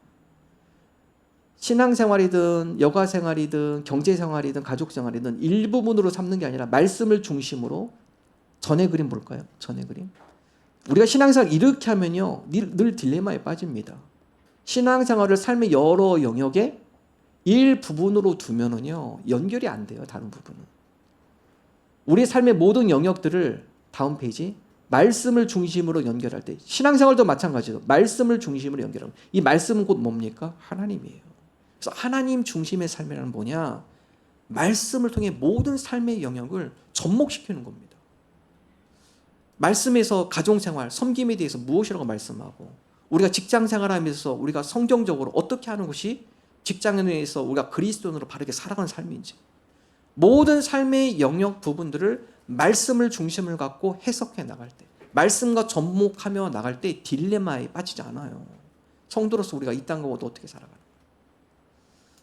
신앙생활이든 여가생활이든 경제생활이든 가족생활이든 일부분으로 삼는 게 아니라 말씀을 중심으로. 전의 그림 볼까요? 전의 그림. 우리가 신앙생활 이렇게 하면요 늘 딜레마에 빠집니다. 신앙생활을 삶의 여러 영역에 일부분으로 두면은요 연결이 안 돼요. 다른 부분은. 우리의 삶의 모든 영역들을 다음 페이지 말씀을 중심으로 연결할 때 신앙생활도 마찬가지로 말씀을 중심으로 연결하면 이 말씀은 곧 뭡니까? 하나님이에요. 그래서 하나님 중심의 삶이라는 뭐냐? 말씀을 통해 모든 삶의 영역을 접목시키는 겁니다. 말씀에서 가정생활, 섬김에 대해서 무엇이라고 말씀하고 우리가 직장생활하면서 우리가 성경적으로 어떻게 하는 것이 직장에서 우리가 그리스도인으로 바르게 살아가는 삶인지 모든 삶의 영역 부분들을 말씀을 중심을 갖고 해석해 나갈 때 말씀과 접목하며 나갈 때 딜레마에 빠지지 않아요. 성도로서 우리가 이 땅 가고도 어떻게 살아가는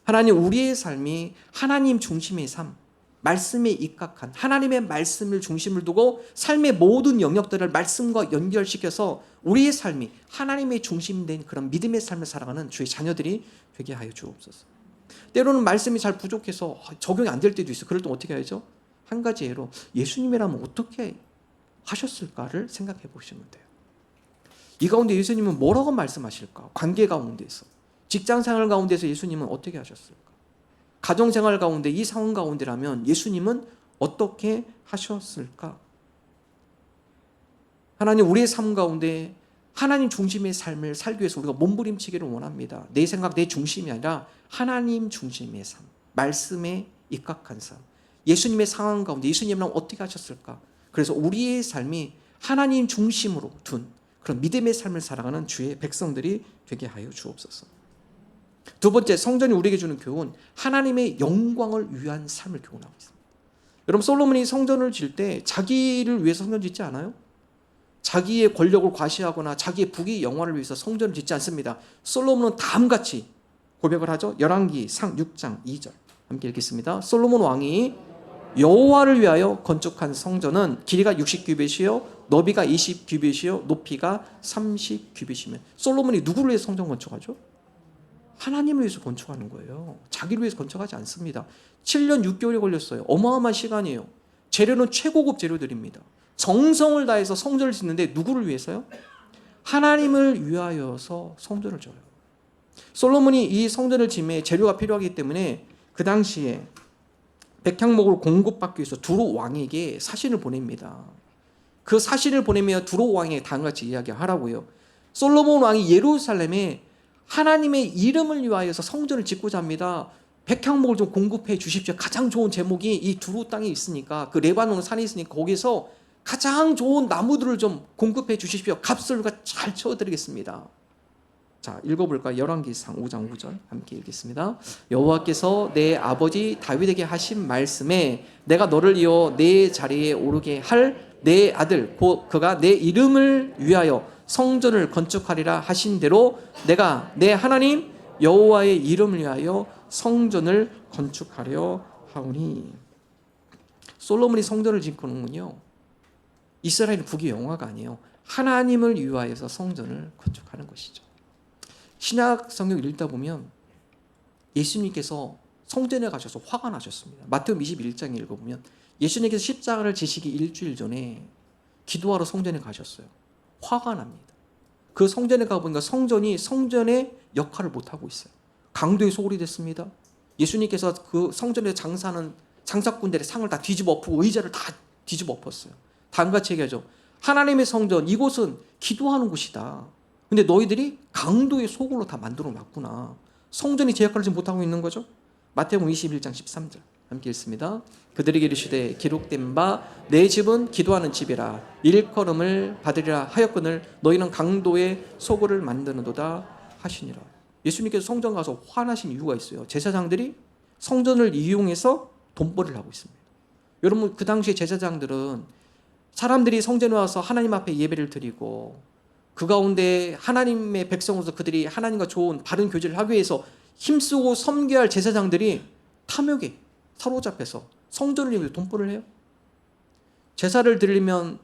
하나님 우리의 삶이 하나님 중심의 삶, 말씀에 입각한 하나님의 말씀을 중심을 두고 삶의 모든 영역들을 말씀과 연결시켜서 우리의 삶이 하나님의 중심된 그런 믿음의 삶을 살아가는 주의 자녀들이 되게 하여 주옵소서. 때로는 말씀이 잘 부족해서 적용이 안 될 때도 있어요. 그럴 때 어떻게 해야죠? 한 가지 예로 예수님이라면 어떻게 하셨을까를 생각해 보시면 돼요. 이 가운데 예수님은 뭐라고 말씀하실까? 관계 가운데서 직장생활 가운데서 예수님은 어떻게 하셨을까? 가정생활 가운데 이 상황 가운데라면 예수님은 어떻게 하셨을까? 하나님 우리의 삶 가운데 하나님 중심의 삶을 살기 위해서 우리가 몸부림치기를 원합니다. 내 생각, 내 중심이 아니라 하나님 중심의 삶, 말씀에 입각한 삶. 예수님의 상황 가운데 예수님은 어떻게 하셨을까? 그래서 우리의 삶이 하나님 중심으로 둔 그런 믿음의 삶을 살아가는 주의 백성들이 되게 하여 주옵소서. 두 번째, 성전이 우리에게 주는 교훈, 하나님의 영광을 위한 삶을 교훈하고 있습니다. 여러분 솔로몬이 성전을 질 때 자기를 위해서 성전 짓지 않아요? 자기의 권력을 과시하거나 자기의 부귀 영화를 위해서 성전을 짓지 않습니다. 솔로몬은 다음같이 고백을 하죠. 열왕기상 6장 2절 함께 읽겠습니다. 솔로몬 왕이 여호와를 위하여 건축한 성전은 길이가 60규빗이요 너비가 20규빗이요 높이가 30규빗이면 솔로몬이 누구를 위해서 성전 건축하죠? 하나님을 위해서 건축하는 거예요. 자기를 위해서 건축하지 않습니다. 7년 6개월이 걸렸어요. 어마어마한 시간이에요. 재료는 최고급 재료들입니다. 정성을 다해서 성전을 짓는데 누구를 위해서요? 하나님을 위하여서 성전을 져요. 솔로몬이 이 성전을 짓매 재료가 필요하기 때문에 그 당시에 백향목을 공급받기 위해서 두로 왕에게 사신을 보냅니다. 그 사신을 보내며 두로 왕에게 다음같이 이야기하라고요. 솔로몬 왕이 예루살렘에 하나님의 이름을 위하여서 성전을 짓고자 합니다. 백향목을 좀 공급해 주십시오. 가장 좋은 제목이 이 두로 땅에 있으니까 그 레바논 산이 있으니까 거기서 가장 좋은 나무들을 좀 공급해 주십시오. 값을 우리가 잘 채워드리겠습니다. 자, 읽어볼까요? 열왕기상 5장 5절 함께 읽겠습니다. 여호와께서 내 아버지 다윗에게 하신 말씀에 내가 너를 이어 내 자리에 오르게 할 내 아들 곧 그가 내 이름을 위하여 성전을 건축하리라 하신 대로 내가 내 하나님 여호와의 이름을 위하여 성전을 건축하려 하오니. 솔로몬이 성전을 짓고는군요. 이스라엘 국의 영화가 아니에요. 하나님을 위하여서 성전을 건축하는 것이죠. 신약 성경 읽다 보면 예수님께서 성전에 가셔서 화가 나셨습니다. 마태복음 21장에 읽어보면 예수님께서 십자가를 지시기 일주일 전에 기도하러 성전에 가셨어요. 화가 납니다. 그 성전에 가보니까 성전이 성전의 역할을 못하고 있어요. 강도의 소굴이 됐습니다. 예수님께서 그 성전에 장사하는 장사꾼들의 상을 다 뒤집어 엎고 의자를 다 뒤집어 엎었어요. 다음같이 얘기하죠. 하나님의 성전, 이곳은 기도하는 곳이다. 근데 너희들이 강도의 소굴로 다 만들어 놨구나. 성전이 제 역할을 지금 못하고 있는 거죠. 마태복음 21장 13절 함께 읽습니다. 그들에게 이르시되 기록된 바 내 집은 기도하는 집이라 일컬음을 받으리라 하였거늘 너희는 강도의 소굴을 만드는도다 하시니라. 예수님께서 성전 가서 화나신 이유가 있어요. 제사장들이 성전을 이용해서 돈벌이를 하고 있습니다. 여러분 그 당시에 제사장들은 사람들이 성전에 와서 하나님 앞에 예배를 드리고 그 가운데 하나님의 백성으로서 그들이 하나님과 좋은 바른 교제를 하기 위해서 힘쓰고 섬겨야 할 제사장들이 탐욕에 사로잡혀서 성전을 위해 돈벌이를 해요. 제사를 드리면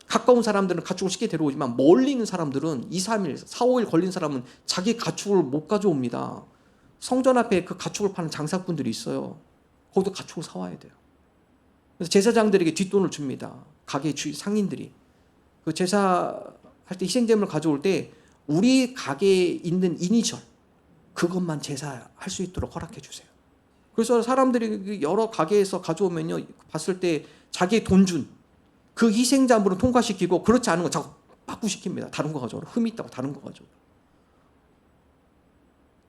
가까운 사람들은 가축을 쉽게 데려오지만 멀리 있는 사람들은 2, 3일, 4, 5일 걸린 사람은 자기 가축을 못 가져옵니다. 성전 앞에 그 가축을 파는 장사꾼들이 있어요. 거기도 가축을 사와야 돼요. 그래서 제사장들에게 뒷돈을 줍니다. 가게 상인들이. 그 제사할 때 희생제물을 가져올 때 우리 가게에 있는 이니셜 그것만 제사할 수 있도록 허락해 주세요. 그래서 사람들이 여러 가게에서 가져오면요 봤을 때 자기 돈 준 그 희생자물은 통과시키고 그렇지 않은 거 자꾸 바꾸시킵니다. 다른 거 가져오라. 흠이 있다고 다른 거 가져오라.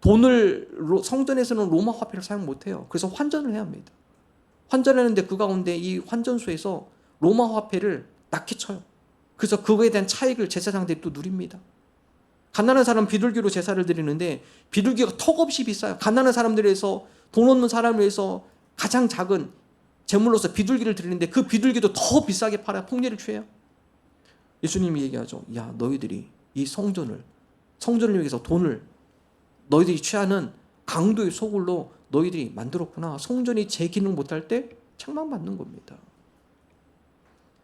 돈을 성전에서는 로마 화폐를 사용 못해요. 그래서 환전을 해야 합니다. 환전하는데 그 가운데 이 환전소에서 로마 화폐를 낮게 쳐요. 그래서 그거에 대한 차익을 제사장들이 또 누립니다. 가난한 사람은 비둘기로 제사를 드리는데 비둘기가 턱없이 비싸요. 가난한 사람들에서 돈 없는 사람을 위해서 가장 작은 제물로서 비둘기를 드리는데 그 비둘기도 더 비싸게 팔아 풍리를 취해요. 예수님이 얘기하죠. 야 너희들이 이 성전을 위해서 돈을 너희들이 취하는 강도의 소굴로 너희들이 만들었구나. 성전이 제 기능 못할 때 책망받는 겁니다.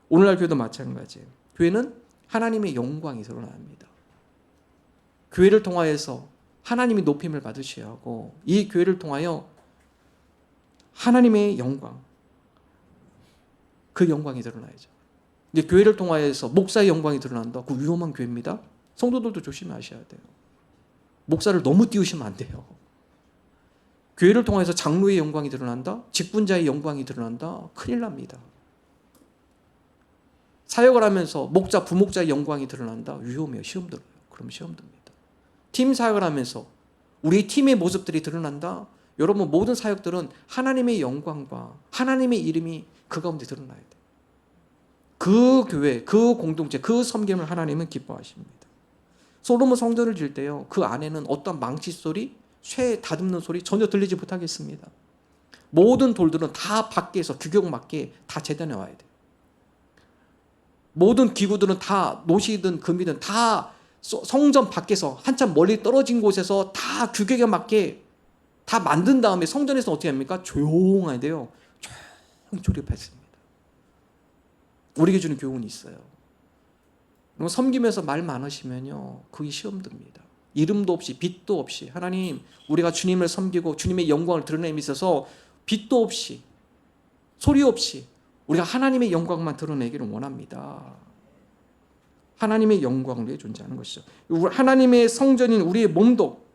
오늘날 교회도 마찬가지예요. 교회는 하나님의 영광이 드러나야 합니다. 교회를 통하여서 하나님이 높임을 받으셔야 하고 이 교회를 통하여 하나님의 영광 그 영광이 드러나야죠. 근데 교회를 통하여서 목사의 영광이 드러난다. 그 위험한 교회입니다. 성도들도 조심하셔야 돼요. 목사를 너무 띄우시면 안 돼요. 교회를 통해서 장로의 영광이 드러난다. 직분자의 영광이 드러난다. 큰일 납니다. 사역을 하면서 목자, 부목자의 영광이 드러난다. 위험해요. 시험 들어요. 그럼 시험 듭니다. 팀 사역을 하면서 우리 팀의 모습들이 드러난다. 여러분 모든 사역들은 하나님의 영광과 하나님의 이름이 그 가운데 드러나야 돼요. 그 교회, 그 공동체, 그 섬김을 하나님은 기뻐하십니다. 솔로몬 성전을 질 때요. 그 안에는 어떤 망치 소리, 쇠 다듬는 소리 전혀 들리지 못하겠습니다. 모든 돌들은 다 밖에서 규격 맞게 다 재단해 와야 돼요. 모든 기구들은 다 노시든 금이든 다 성전 밖에서 한참 멀리 떨어진 곳에서 다 규격에 맞게 다 만든 다음에 성전에서 어떻게 합니까? 조용해야 돼요. 조용히 조립했습니다. 우리에게 주는 교훈이 있어요. 그럼 섬기면서 말 많으시면요, 그게 시험 듭니다. 이름도 없이 빛도 없이 하나님, 우리가 주님을 섬기고 주님의 영광을 드러내기 있어서 빛도 없이 소리 없이 우리가 하나님의 영광만 드러내기를 원합니다. 하나님의 영광을 위해 존재하는 것이죠. 하나님의 성전인 우리의 몸도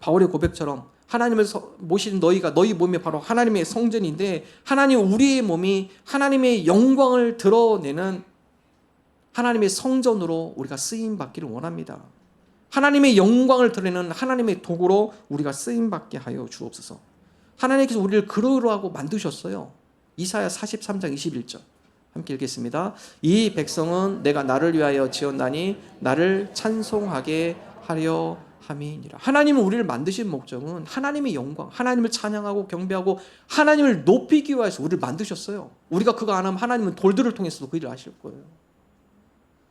바울의 고백처럼 하나님을 모신 너희가 너희 몸이 바로 하나님의 성전인데, 하나님 우리의 몸이 하나님의 영광을 드러내는 하나님의 성전으로 우리가 쓰임 받기를 원합니다. 하나님의 영광을 드러내는 하나님의 도구로 우리가 쓰임 받게 하여 주옵소서. 하나님께서 우리를 그러하고 만드셨어요. 이사야 43장 21절 함께 읽겠습니다. 이 백성은 내가 나를 위하여 지었나니 나를 찬송하게 하려 함이니라. 하나님은 우리를 만드신 목적은 하나님의 영광, 하나님을 찬양하고 경배하고 하나님을 높이기 위해서 우리를 만드셨어요. 우리가 그거 안 하면 하나님은 돌들을 통해서도 그 일을 하실 거예요.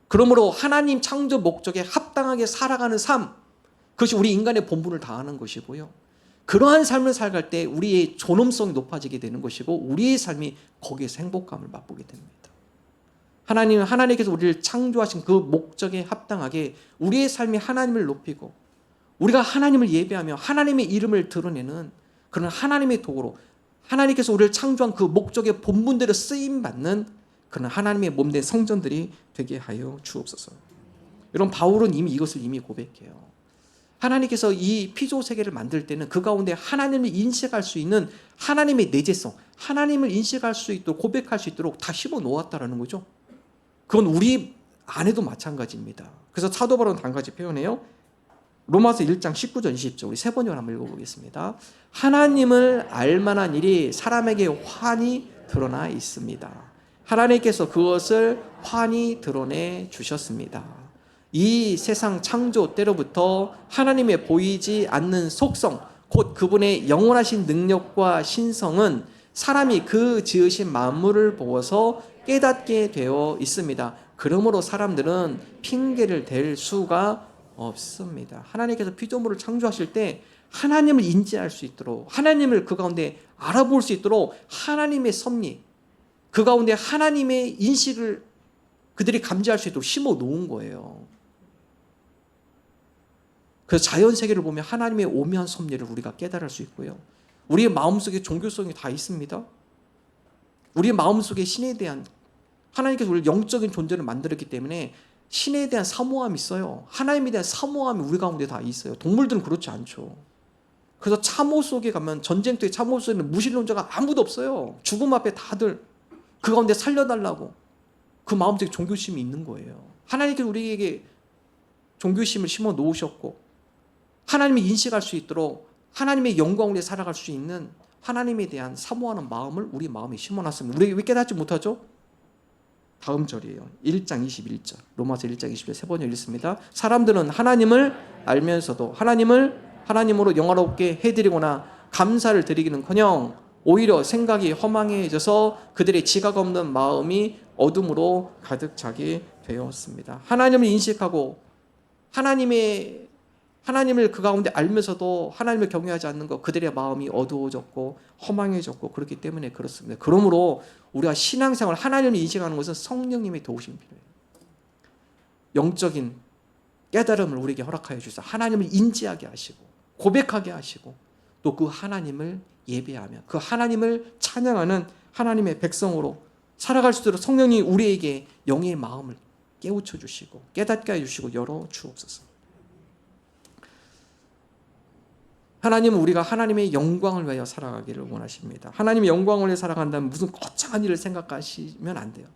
그러므로 하나님 창조 목적에 합당하게 살아가는 삶, 그것이 우리 인간의 본분을 다하는 것이고요. 그러한 삶을 살아갈 때 우리의 존엄성이 높아지게 되는 것이고 우리의 삶이 거기에서 행복감을 맛보게 됩니다. 하나님은 하나님께서 우리를 창조하신 그 목적에 합당하게 우리의 삶이 하나님을 높이고 우리가 하나님을 예배하며 하나님의 이름을 드러내는 그런 하나님의 도구로 하나님께서 우리를 창조한 그 목적의 본분대로 쓰임받는 그런 하나님의 몸된 성전들이 되게 하여 주옵소서. 여러분, 바울은 이것을 이미 고백해요. 하나님께서 이 피조 세계를 만들 때는 그 가운데 하나님을 인식할 수 있는 하나님의 내재성, 하나님을 인식할 수 있도록 고백할 수 있도록 다 심어 놓았다라는 거죠. 그건 우리 안에도 마찬가지입니다. 그래서 사도 바울은 한 가지 표현해요. 로마서 1장 19절 20절 우리 세 번역을 한번 읽어보겠습니다. 하나님을 알만한 일이 사람에게 환히 드러나 있습니다. 하나님께서 그것을 환히 드러내 주셨습니다. 이 세상 창조 때로부터 하나님의 보이지 않는 속성, 곧 그분의 영원하신 능력과 신성은 사람이 그 지으신 만물을 보고서 깨닫게 되어 있습니다. 그러므로 사람들은 핑계를 댈 수가 없습니다. 하나님께서 피조물을 창조하실 때 하나님을 인지할 수 있도록, 하나님을 그 가운데 알아볼 수 있도록 하나님의 섭리, 그 가운데 하나님의 인식을 그들이 감지할 수 있도록 심어 놓은 거예요. 그래서 자연 세계를 보면 하나님의 오묘한 섭리를 우리가 깨달을 수 있고요. 우리의 마음속에 종교성이 다 있습니다. 우리의 마음속에 신에 대한, 하나님께서 우리를 영적인 존재를 만들었기 때문에 신에 대한 사모함이 있어요. 하나님에 대한 사모함이 우리 가운데 다 있어요. 동물들은 그렇지 않죠. 그래서 참호 속에 가면, 전쟁터의 참호 속에는 무신론자가 아무도 없어요. 죽음 앞에 다들 그 가운데 살려달라고 그 마음속에 종교심이 있는 거예요. 하나님께서 우리에게 종교심을 심어 놓으셨고 하나님을 인식할 수 있도록 하나님의 영광을 위해 살아갈 수 있는 하나님에 대한 사모하는 마음을 우리 마음에 심어놨습니다. 우리가 왜 깨닫지 못하죠? 다음 절이에요. 1장 21절 로마서 1장 21절 세 번역 읽습니다. 사람들은 하나님을 알면서도 하나님을 하나님으로 영화롭게 해드리거나 감사를 드리기는커녕 오히려 생각이 허망해져서 그들의 지각 없는 마음이 어둠으로 가득 차게 되었습니다. 하나님을 인식하고 하나님을 그 가운데 알면서도 하나님을 경외하지 않는 것, 그들의 마음이 어두워졌고 허망해졌고 그렇기 때문에 그렇습니다. 그러므로 우리가 신앙생활, 하나님을 인식하는 것은 성령님의 도우심이 필요해요. 영적인 깨달음을 우리에게 허락하여 주셔서 하나님을 인지하게 하시고 고백하게 하시고 또 그 하나님을 예배하며 그 하나님을 찬양하는 하나님의 백성으로 살아갈 수 있도록 성령이 우리에게 영의 마음을 깨우쳐 주시고 깨닫게 해주시고 열어 주옵소서. 하나님은 우리가 하나님의 영광을 위하여 살아가기를 원하십니다. 하나님의 영광을 위해 살아간다면 무슨 거창한 일을 생각하시면 안 돼요.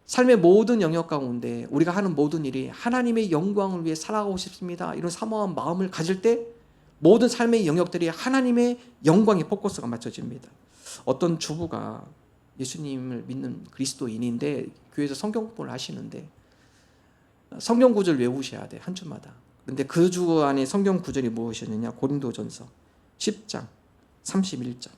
삶의 모든 영역 가운데 우리가 하는 모든 일이 하나님의 영광을 위해 살아가고 싶습니다, 이런 사모한 마음을 가질 때 모든 삶의 영역들이 하나님의 영광에 포커스가 맞춰집니다. 어떤 주부가 예수님을 믿는 그리스도인인데 교회에서 성경 공부를 하시는데 성경 구절 외우셔야 돼, 한 주마다. 그런데 그 주 안에 성경 구절이 무엇이었느냐? 고린도전서 10장 31절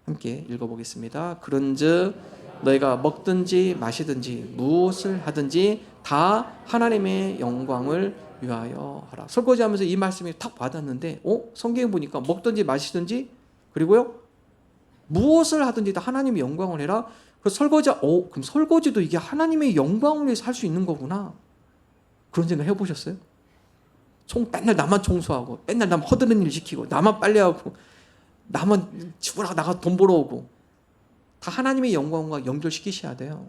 함께 읽어보겠습니다. 그런즉 너희가 먹든지 마시든지 무엇을 하든지 다 하나님의 영광을 위하여 하라. 설거지하면서 이 말씀이 탁 와닿는데 성경에 보니까 먹든지 마시든지 그리고요 무엇을 하든지 다 하나님의 영광을 해라. 그 설거지 그럼 설거지도 이게 하나님의 영광을 위해서 할 수 있는 거구나. 그런 생각 해보셨어요? 맨날 나만 청소하고 맨날 나만 허드렛 일 시키고 나만 빨래하고 나만 집으로 나가 돈 벌어오고 다 하나님의 영광과 연결시키셔야 돼요.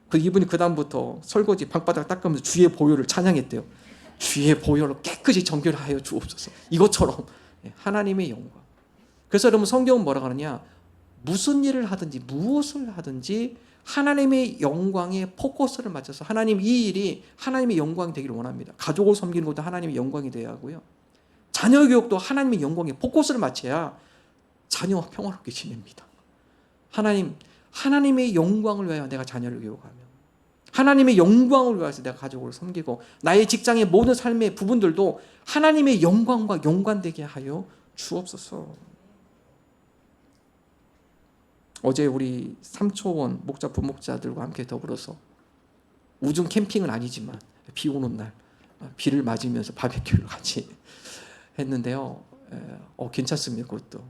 그 이분이 그 다음부터 설거지 방바닥 닦으면서 주의 보혈을 찬양했대요. 주의 보혈로 깨끗이 정결하여 주옵소서. 이것처럼 하나님의 영광. 그래서 여러분 성경은 뭐라 그러냐? 무슨 일을 하든지 무엇을 하든지 하나님의 영광에 포커스를 맞춰서 하나님 이 일이 하나님의 영광이 되기를 원합니다. 가족을 섬기는 것도 하나님의 영광이 되어야 하고요. 자녀 교육도 하나님의 영광에 포커스를 맞춰야 자녀와 평화롭게 지냅니다. 하나님의 영광을 위하여 내가 자녀를 교육하며 하나님의 영광을 위해서 내가 가족을 섬기고 나의 직장의 모든 삶의 부분들도 하나님의 영광과 연관되게 하여 주옵소서. 어제 우리 삼초원 목자 부목자들과 함께 더불어서 우중 캠핑은 아니지만 비 오는 날 비를 맞으면서 바베큐를 같이 했는데요. 괜찮습니다. 그것도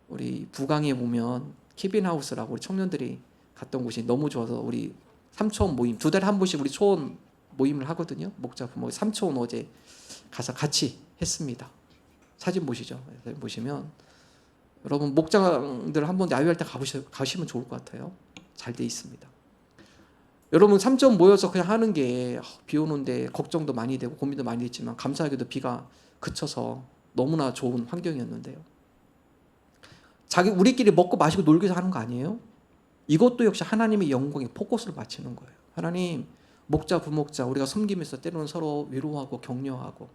우리 부강에 보면 키빈하우스라고 우리 청년들이 갔던 곳이 너무 좋아서 우리 삼초원 모임 2달에 한 번씩 우리 초원 모임을 하거든요. 목자 부목 삼초원 어제 가서 같이 했습니다. 사진 보시죠. 보시면 여러분 목장들 한번 야유할 때 가시면 좋을 것 같아요. 잘 돼 있습니다. 여러분 3점 모여서 그냥 하는 게 비 오는데 걱정도 많이 되고 고민도 많이 했지만 감사하게도 비가 그쳐서 너무나 좋은 환경이었는데요. 우리끼리 먹고 마시고 놀기 위해서 하는 거 아니에요? 이것도 역시 하나님의 영광에 포커스를 맞추는 거예요. 하나님 목자 부목자 우리가 섬기면서 때로는 서로 위로하고 격려하고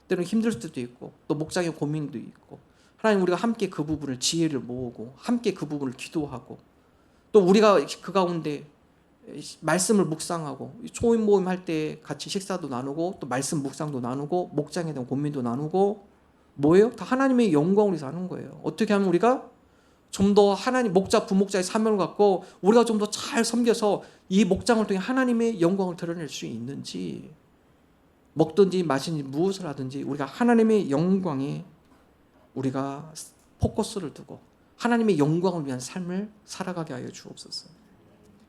때로는 힘들 수도 있고 또 목장의 고민도 있고 하나님 우리가 함께 그 부분을 지혜를 모으고 함께 그 부분을 기도하고 또 우리가 그 가운데 말씀을 묵상하고 초임 모임 할 때 같이 식사도 나누고 또 말씀 묵상도 나누고 목장에 대한 고민도 나누고 뭐예요? 다 하나님의 영광을 위해서 하는 거예요. 어떻게 하면 우리가 좀 더 하나님 목자 부목자의 사명을 갖고 우리가 좀 더 잘 섬겨서 이 목장을 통해 하나님의 영광을 드러낼 수 있는지 먹든지 마시든지 무엇을 하든지 우리가 하나님의 영광에 우리가 포커스를 두고 하나님의 영광을 위한 삶을 살아가게 하여 주옵소서.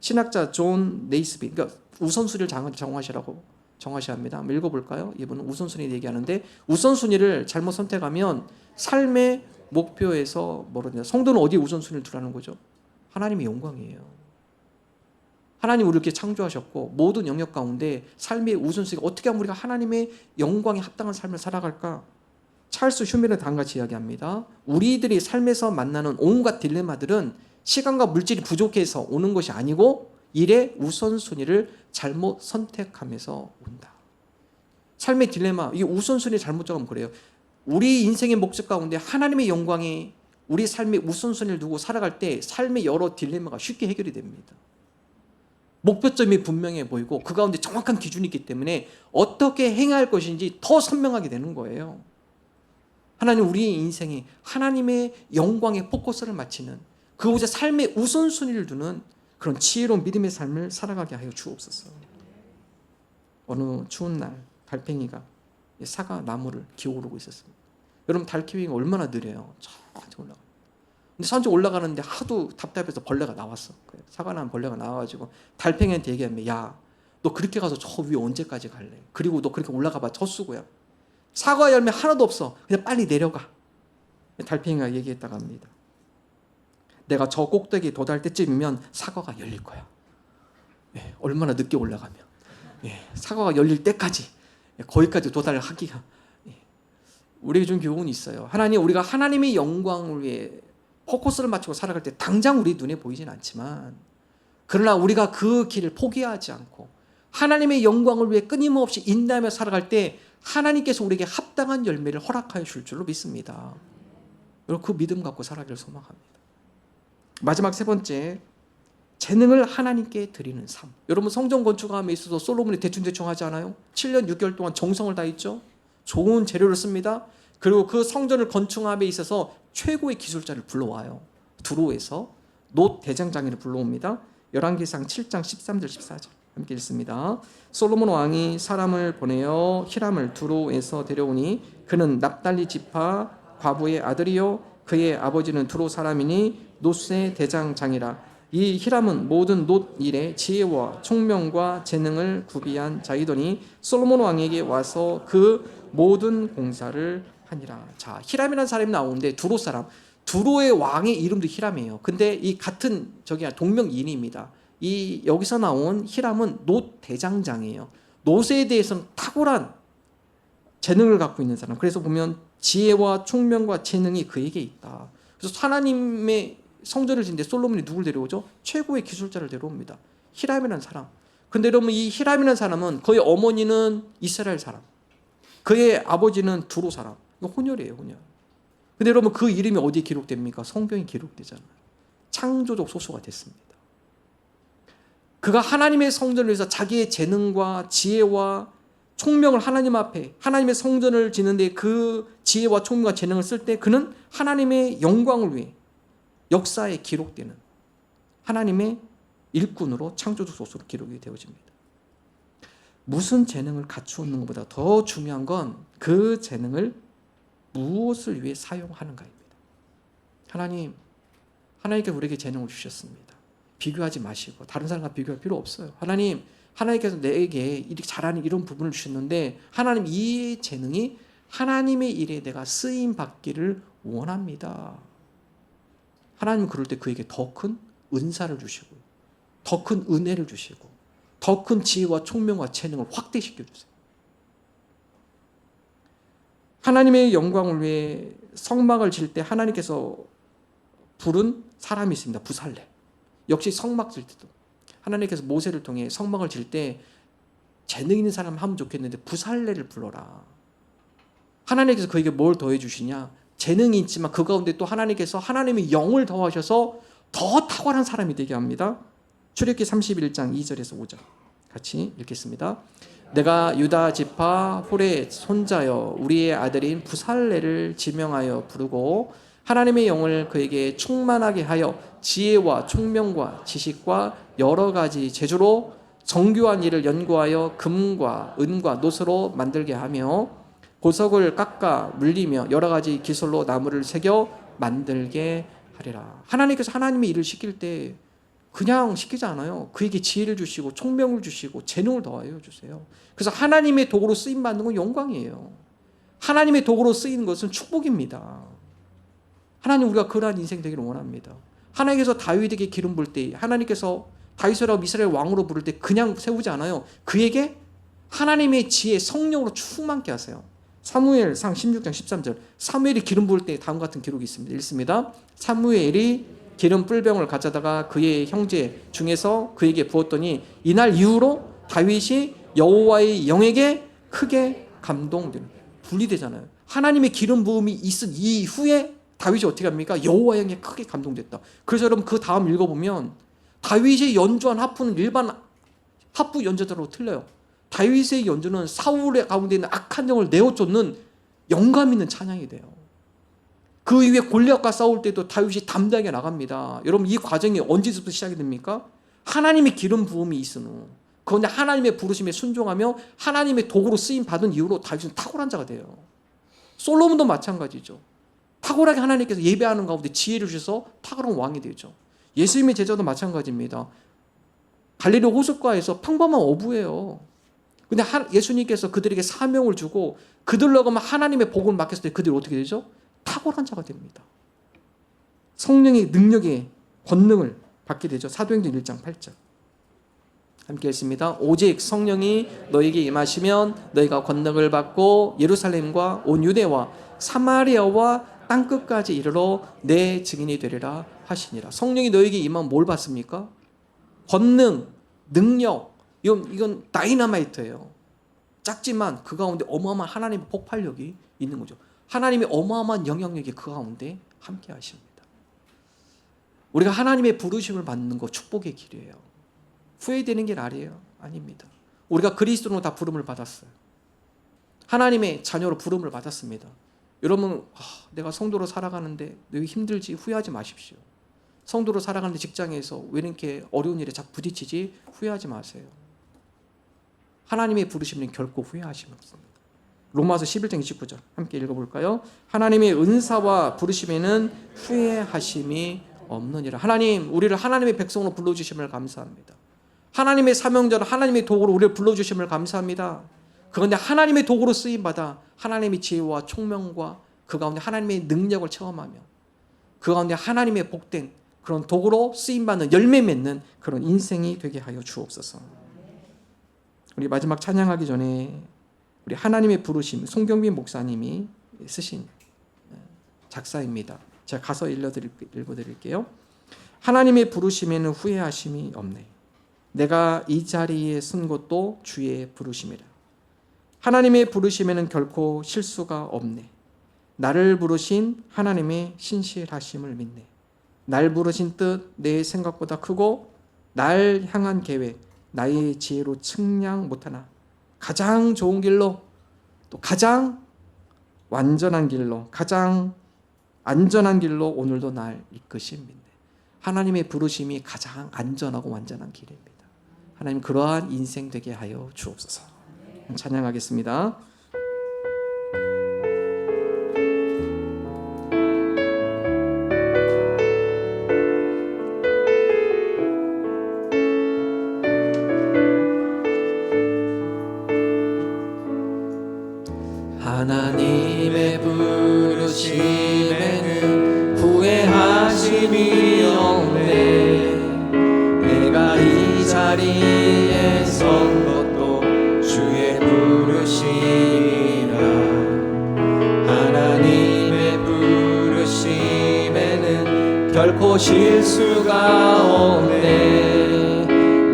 신학자 존 네이스비 그러니까 우선순위를 정하셔야 합니다. 한번 읽어볼까요? 이분은 우선순위 얘기하는데 우선순위를 잘못 선택하면 삶의 목표에서 멀어진다. 성도는 어디에 우선순위를 두라는 거죠? 하나님의 영광이에요. 하나님 우리를 이렇게 창조하셨고 모든 영역 가운데 삶의 우선순위가 어떻게 하면 우리가 하나님의 영광에 합당한 삶을 살아갈까? 찰스 휴밀은 다음같이 이야기합니다. 우리들이 삶에서 만나는 온갖 딜레마들은 시간과 물질이 부족해서 오는 것이 아니고 일의 우선순위를 잘못 선택하면서 온다. 삶의 딜레마, 이 우선순위 잘못 정하면 그래요. 우리 인생의 목적 가운데 하나님의 영광에 우리 삶의 우선순위를 두고 살아갈 때 삶의 여러 딜레마가 쉽게 해결이 됩니다. 목표점이 분명해 보이고 그 가운데 정확한 기준이 있기 때문에 어떻게 행해야 할 것인지 더 선명하게 되는 거예요. 하나님 우리의 인생에 하나님의 영광에 포커스를 맞추는 그곳에 삶의 우선순위를 두는 그런 지혜로운 믿음의 삶을 살아가게 하여 주옵소서. 어느 추운 날 달팽이가 사과 나무를 기어오르고 있었습니다. 여러분 달팽이가 얼마나 느려요. 저한테 올라가. 근데 산쪽 올라가는데 하도 답답해서 벌레가 나왔어. 사과나무 벌레가 나와가지고 달팽이한테 얘기하면 야, 너 그렇게 가서 저 위에 언제까지 갈래? 그리고 너 그렇게 올라가봐 젖수고야. 사과 열매 하나도 없어. 그냥 빨리 내려가. 달팽이가 얘기했다고 합니다. 내가 저 꼭대기에 도달할 때쯤이면 사과가 열릴 거야. 얼마나 늦게 올라가면 사과가 열릴 때까지 거기까지 도달을 하기가 우리에게 좀 교훈이 있어요. 하나님 우리가 하나님의 영광을 위해 포커스를 맞추고 살아갈 때 당장 우리 눈에 보이진 않지만 그러나 우리가 그 길을 포기하지 않고 하나님의 영광을 위해 끊임없이 인내하며 살아갈 때 하나님께서 우리에게 합당한 열매를 허락하여 줄 줄로 믿습니다. 여러분 그 믿음 갖고 살아가기를 소망합니다. 마지막 세 번째, 재능을 하나님께 드리는 삶. 여러분 성전 건축함에 있어서 솔로몬이 대충 하지 않아요? 7년 6개월 동안 정성을 다했죠. 좋은 재료를 씁니다. 그리고 그 성전을 건축함에 있어서 최고의 기술자를 불러와요. 두로에서 놋 대장장이를 불러옵니다. 열왕기상 7장 13절 14절 함께 읽습니다. 솔로몬 왕이 사람을 보내어 히람을 두로에서 데려오니 그는 납달리 지파 과부의 아들이요 그의 아버지는 두로 사람이니 놋의 대장장이라. 이 히람은 모든 놋 일에 지혜와 총명과 재능을 구비한 자이더니 솔로몬 왕에게 와서 그 모든 공사를 하니라. 자, 히람이라는 사람이 나오는데 두로 사람, 두로의 왕의 이름도 히람이에요. 근데 이 같은 동명이인입니다. 이 여기서 나온 히람은 놋 대장장이에요. 놋에 대해서는 탁월한 재능을 갖고 있는 사람. 그래서 보면 지혜와 총명과 재능이 그에게 있다. 그래서 하나님의 성전을 짓는데 솔로몬이 누굴 데려오죠? 최고의 기술자를 데려옵니다. 히람이라는 사람. 근데 여러분 이 히람이라는 사람은 그의 어머니는 이스라엘 사람, 그의 아버지는 두로 사람. 이거 혼혈이에요, 혼혈. 근데 여러분 그 이름이 어디에 기록됩니까? 성경에 기록되잖아요. 창조적 소수가 됐습니다. 그가 하나님의 성전을 위해서 자기의 재능과 지혜와 총명을 하나님 앞에 하나님의 성전을 짓는데 그 지혜와 총명과 재능을 쓸 때 그는 하나님의 영광을 위해 역사에 기록되는 하나님의 일꾼으로 창조적 소수로 기록이 되어집니다. 무슨 재능을 갖추는 것보다 더 중요한 건 그 재능을 무엇을 위해 사용하는가입니다. 하나님께서 우리에게 재능을 주셨습니다. 비교하지 마시고 다른 사람과 비교할 필요 없어요. 하나님께서 내게 이렇게 잘하는 이런 부분을 주셨는데 하나님 이 재능이 하나님의 일에 내가 쓰임 받기를 원합니다. 하나님은 그럴 때 그에게 더 큰 은사를 주시고 더 큰 은혜를 주시고 더 큰 지혜와 총명과 재능을 확대시켜 주세요. 하나님의 영광을 위해 성막을 질 때 하나님께서 부른 사람이 있습니다. 부살레. 역시 성막 질 때도 하나님께서 모세를 통해 성막을 질 때 재능 있는 사람 하면 좋겠는데 부살레를 불러라. 하나님께서 그에게 뭘 더해 주시냐? 재능이 있지만 그 가운데 또 하나님께서 하나님의 영을 더하셔서 더 탁월한 사람이 되게 합니다. 출애굽기 31장 2절에서 5절 같이 읽겠습니다. 내가 유다 지파 홀의 손자여 우리의 아들인 부살레를 지명하여 부르고 하나님의 영을 그에게 충만하게 하여 지혜와 총명과 지식과 여러 가지 재주로 정교한 일을 연구하여 금과 은과 놋으로 만들게 하며 보석을 깎아 물리며 여러 가지 기술로 나무를 새겨 만들게 하리라. 하나님께서 하나님의 일을 시킬 때 그냥 시키지 않아요. 그에게 지혜를 주시고 총명을 주시고 재능을 더하여 주세요. 그래서 하나님의 도구로 쓰임 받는 건 영광이에요. 하나님의 도구로 쓰이는 것은 축복입니다. 하나님 우리가 그러한 인생 되기를 원합니다. 하나님께서 다윗에게 기름 부을 때 하나님께서 다윗이라고 이스라엘 왕으로 부를 때 그냥 세우지 않아요. 그에게 하나님의 지혜 성령으로 충만케 하세요. 사무엘상 16장 13절 사무엘이 기름 부을 때 다음 같은 기록이 있습니다. 읽습니다. 사무엘이 기름 뿔병을 가져다가 그의 형제 중에서 그에게 부었더니 이날 이후로 다윗이 여호와의 영에게 크게 감동되는 분리되잖아요. 하나님의 기름 부음이 있은 이후에 다윗이 어떻게 합니까? 여호와의 영에 크게 감동됐다. 그래서 여러분 그 다음 읽어보면 다윗이 연주한 하프는 일반 하프 연주자로 틀려요. 다윗의 연주는 사울의 가운데 있는 악한 영을 내어쫓는 영감 있는 찬양이 돼요. 그 이후에 골리앗과 싸울 때도 다윗이 담대하게 나갑니다. 여러분 이 과정이 언제부터 시작이 됩니까? 하나님의 기름 부음이 있은 후 그런데 하나님의 부르심에 순종하며 하나님의 도구로 쓰임 받은 이후로 다윗은 탁월한 자가 돼요. 솔로몬도 마찬가지죠. 탁월하게 하나님께서 예배하는 가운데 지혜를 주셔서 탁월한 왕이 되죠. 예수님의 제자도 마찬가지입니다. 갈릴리 호숫가에서 평범한 어부예요. 근데 예수님께서 그들에게 사명을 주고 그들로 하면 하나님의 복을 맡겼을 때 그들이 어떻게 되죠? 탁월한 자가 됩니다. 성령의 능력의 권능을 받게 되죠. 사도행전 1장 8절 함께 읽습니다. 오직 성령이 너에게 임하시면 너희가 권능을 받고 예루살렘과 온 유대와 사마리아와 땅끝까지 이르러 내 증인이 되리라 하시니라. 성령이 너에게 임하면 뭘 받습니까? 권능, 능력. 이건 다이너마이트예요. 작지만 그 가운데 어마어마한 하나님의 폭발력이 있는 거죠. 하나님의 어마어마한 영향력이 그 가운데 함께 하십니다. 우리가 하나님의 부르심을 받는 거 축복의 길이에요. 후회되는 길 아닙니다. 우리가 그리스도로 다 부름을 받았어요. 하나님의 자녀로 부름을 받았습니다. 여러분 내가 성도로 살아가는데 왜 힘들지 후회하지 마십시오. 성도로 살아가는데 직장에서 왜 이렇게 어려운 일에 자꾸 부딪히지 후회하지 마세요. 하나님의 부르심은 결코 후회하심이 없습니다. 로마서 11장 29절 함께 읽어볼까요? 하나님의 은사와 부르심에는 후회하심이 없느니라. 하나님, 우리를 하나님의 백성으로 불러주심을 감사합니다. 하나님의 사명자로 하나님의 도구로 우리를 불러주심을 감사합니다. 그런데 하나님의 도구로 쓰임받아 하나님의 지혜와 총명과 그 가운데 하나님의 능력을 체험하며 그 가운데 하나님의 복된 그런 도구로 쓰임받는 열매 맺는 그런 인생이 되게 하여 주옵소서. 우리 마지막 찬양하기 전에 우리 하나님의 부르심 송경빈 목사님이 쓰신 작사입니다. 제가 가서 읽어드릴게요. 하나님의 부르심에는 후회하심이 없네. 내가 이 자리에 선 것도 주의 부르심이라. 하나님의 부르심에는 결코 실수가 없네. 나를 부르신 하나님의 신실하심을 믿네. 날 부르신 뜻 내 생각보다 크고 날 향한 계획 나의 지혜로 측량 못하나 가장 좋은 길로 또 가장 완전한 길로 가장 안전한 길로 오늘도 날 이끄신 믿네. 하나님의 부르심이 가장 안전하고 완전한 길입니다. 하나님 그러한 인생 되게 하여 주옵소서. 찬양하겠습니다. 하나님의 부르심에는 후회하심이 없네. 내가 이 자리에 선 것도 주의 부르심이라. 하나님의 부르심에는 결코 실수가 없네.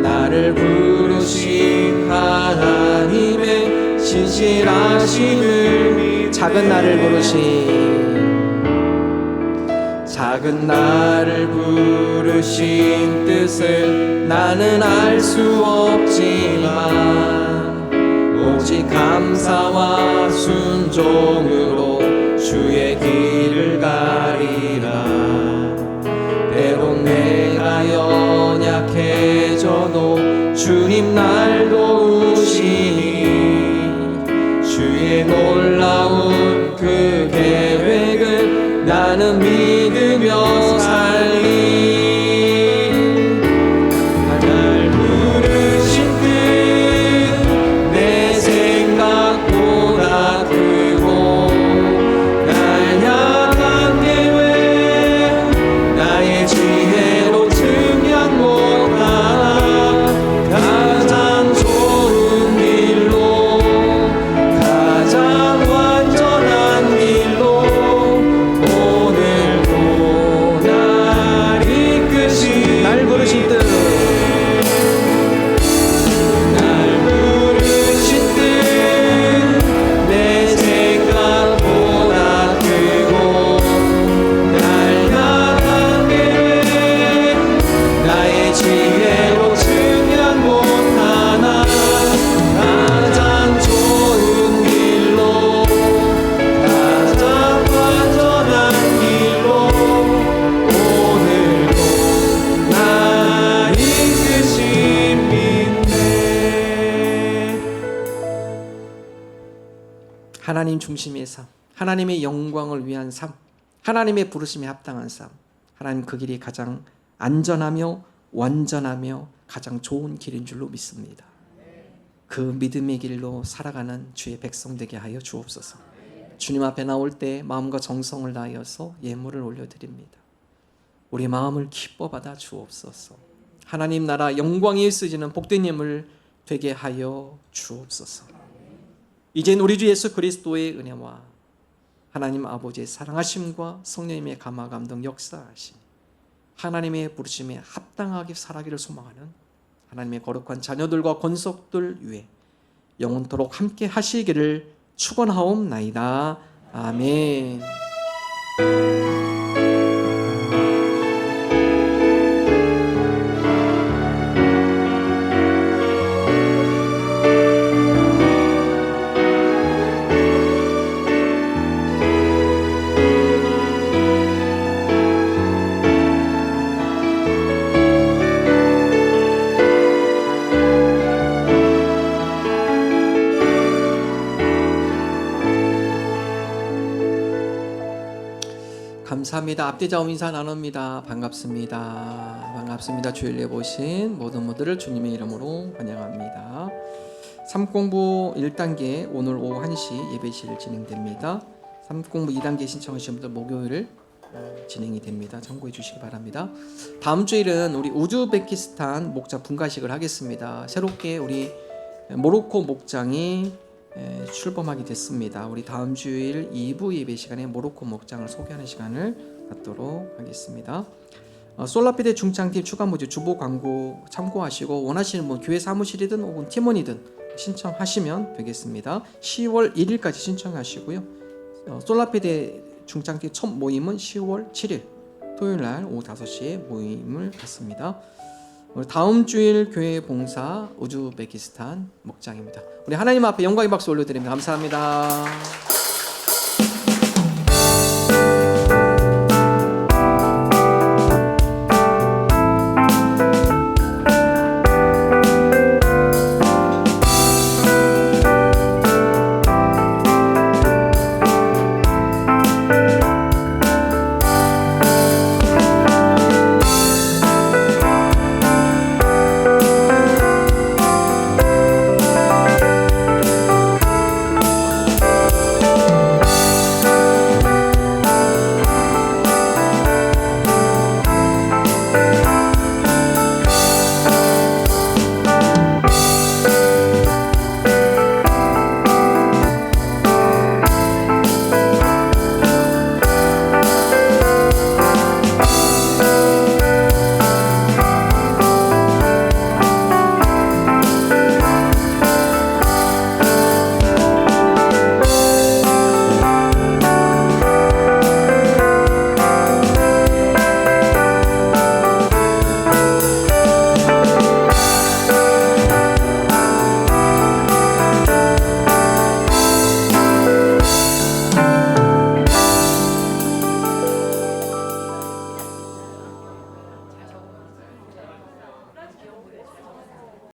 나를 부르신 하나님의 신실하심을 작은 나를 부르신 뜻을 나는 알 수 없지만 오직 감사와 순종으로 주의 길을 가리라. 때론 내가 연약해져도 주님 날 도우시니 주의 놀라운 그 계획을 나는 믿으며 살리. 날 부르신 뜻 내 생각보다 크고 날 향한 계획 나의 지혜로 측량 못하나 가장 좋은 길로 가장 완전한 길로 오늘도 날 이끄신 날 부르신 뜻 내 생각보다 크고 날 향한 계획 나의 지혜로 측량 못하나 가장 좋은 길로 가장 완전한 길로 오늘도 날 이끄신 믿네. 하나님 중심의 삶, 하나님의 영광을 위한 삶, 하나님의 부르심에 합당한 삶, 하나님 그 길이 가장 안전하며 완전하며 가장 좋은 길인 줄로 믿습니다. 그 믿음의 길로 살아가는 주의 백성 되게 하여 주옵소서. 주님 앞에 나올 때 마음과 정성을 다하여서 예물을 올려드립니다. 우리 마음을 기뻐 받아 주옵소서. 하나님 나라 영광이 쓰지는 복된 예물 되게 하여 주옵소서. 이젠 우리 주 예수 그리스도의 은혜와 하나님 아버지의 사랑하심과 성령님의 감화 감동 역사하심, 하나님의 부르심에 합당하게 살아가기를 소망하는 하나님의 거룩한 자녀들과 권속들 위해 영원토록 함께 하시기를 축원하옵나이다. 아멘. 감사합니다. 앞뒤좌우 인사 나눕니다. 반갑습니다. 반갑습니다. 주일에 보신 모든 분들을 주님의 이름으로 환영합니다. 삼공부 1단계 오늘 오후 1시 예배실 진행됩니다. 삼공부 2단계 신청하신 분들 목요일 진행이 됩니다. 참고해 주시기 바랍니다. 다음 주일은 우리 우즈베키스탄 목자 분가식을 하겠습니다. 새롭게 우리 모로코 목장이 출범하게 됐습니다. 우리 다음 주일 2부 예배 시간에 모로코 목장을 소개하는 시간을 갖도록 하겠습니다. 솔라피데 중창팀 추가 모집 주보 광고 참고하시고 원하시는 분 교회 사무실이든 혹은 팀원이든 신청하시면 되겠습니다. 10월 1일까지 신청하시고요. 솔라피데 중창팀 첫 모임은 10월 7일 토요일날 오후 5시에 모임을 갖습니다. 다음 주일 교회 봉사 우즈베키스탄 목장입니다. 우리 하나님 앞에 영광의 박수 올려드립니다. 감사합니다.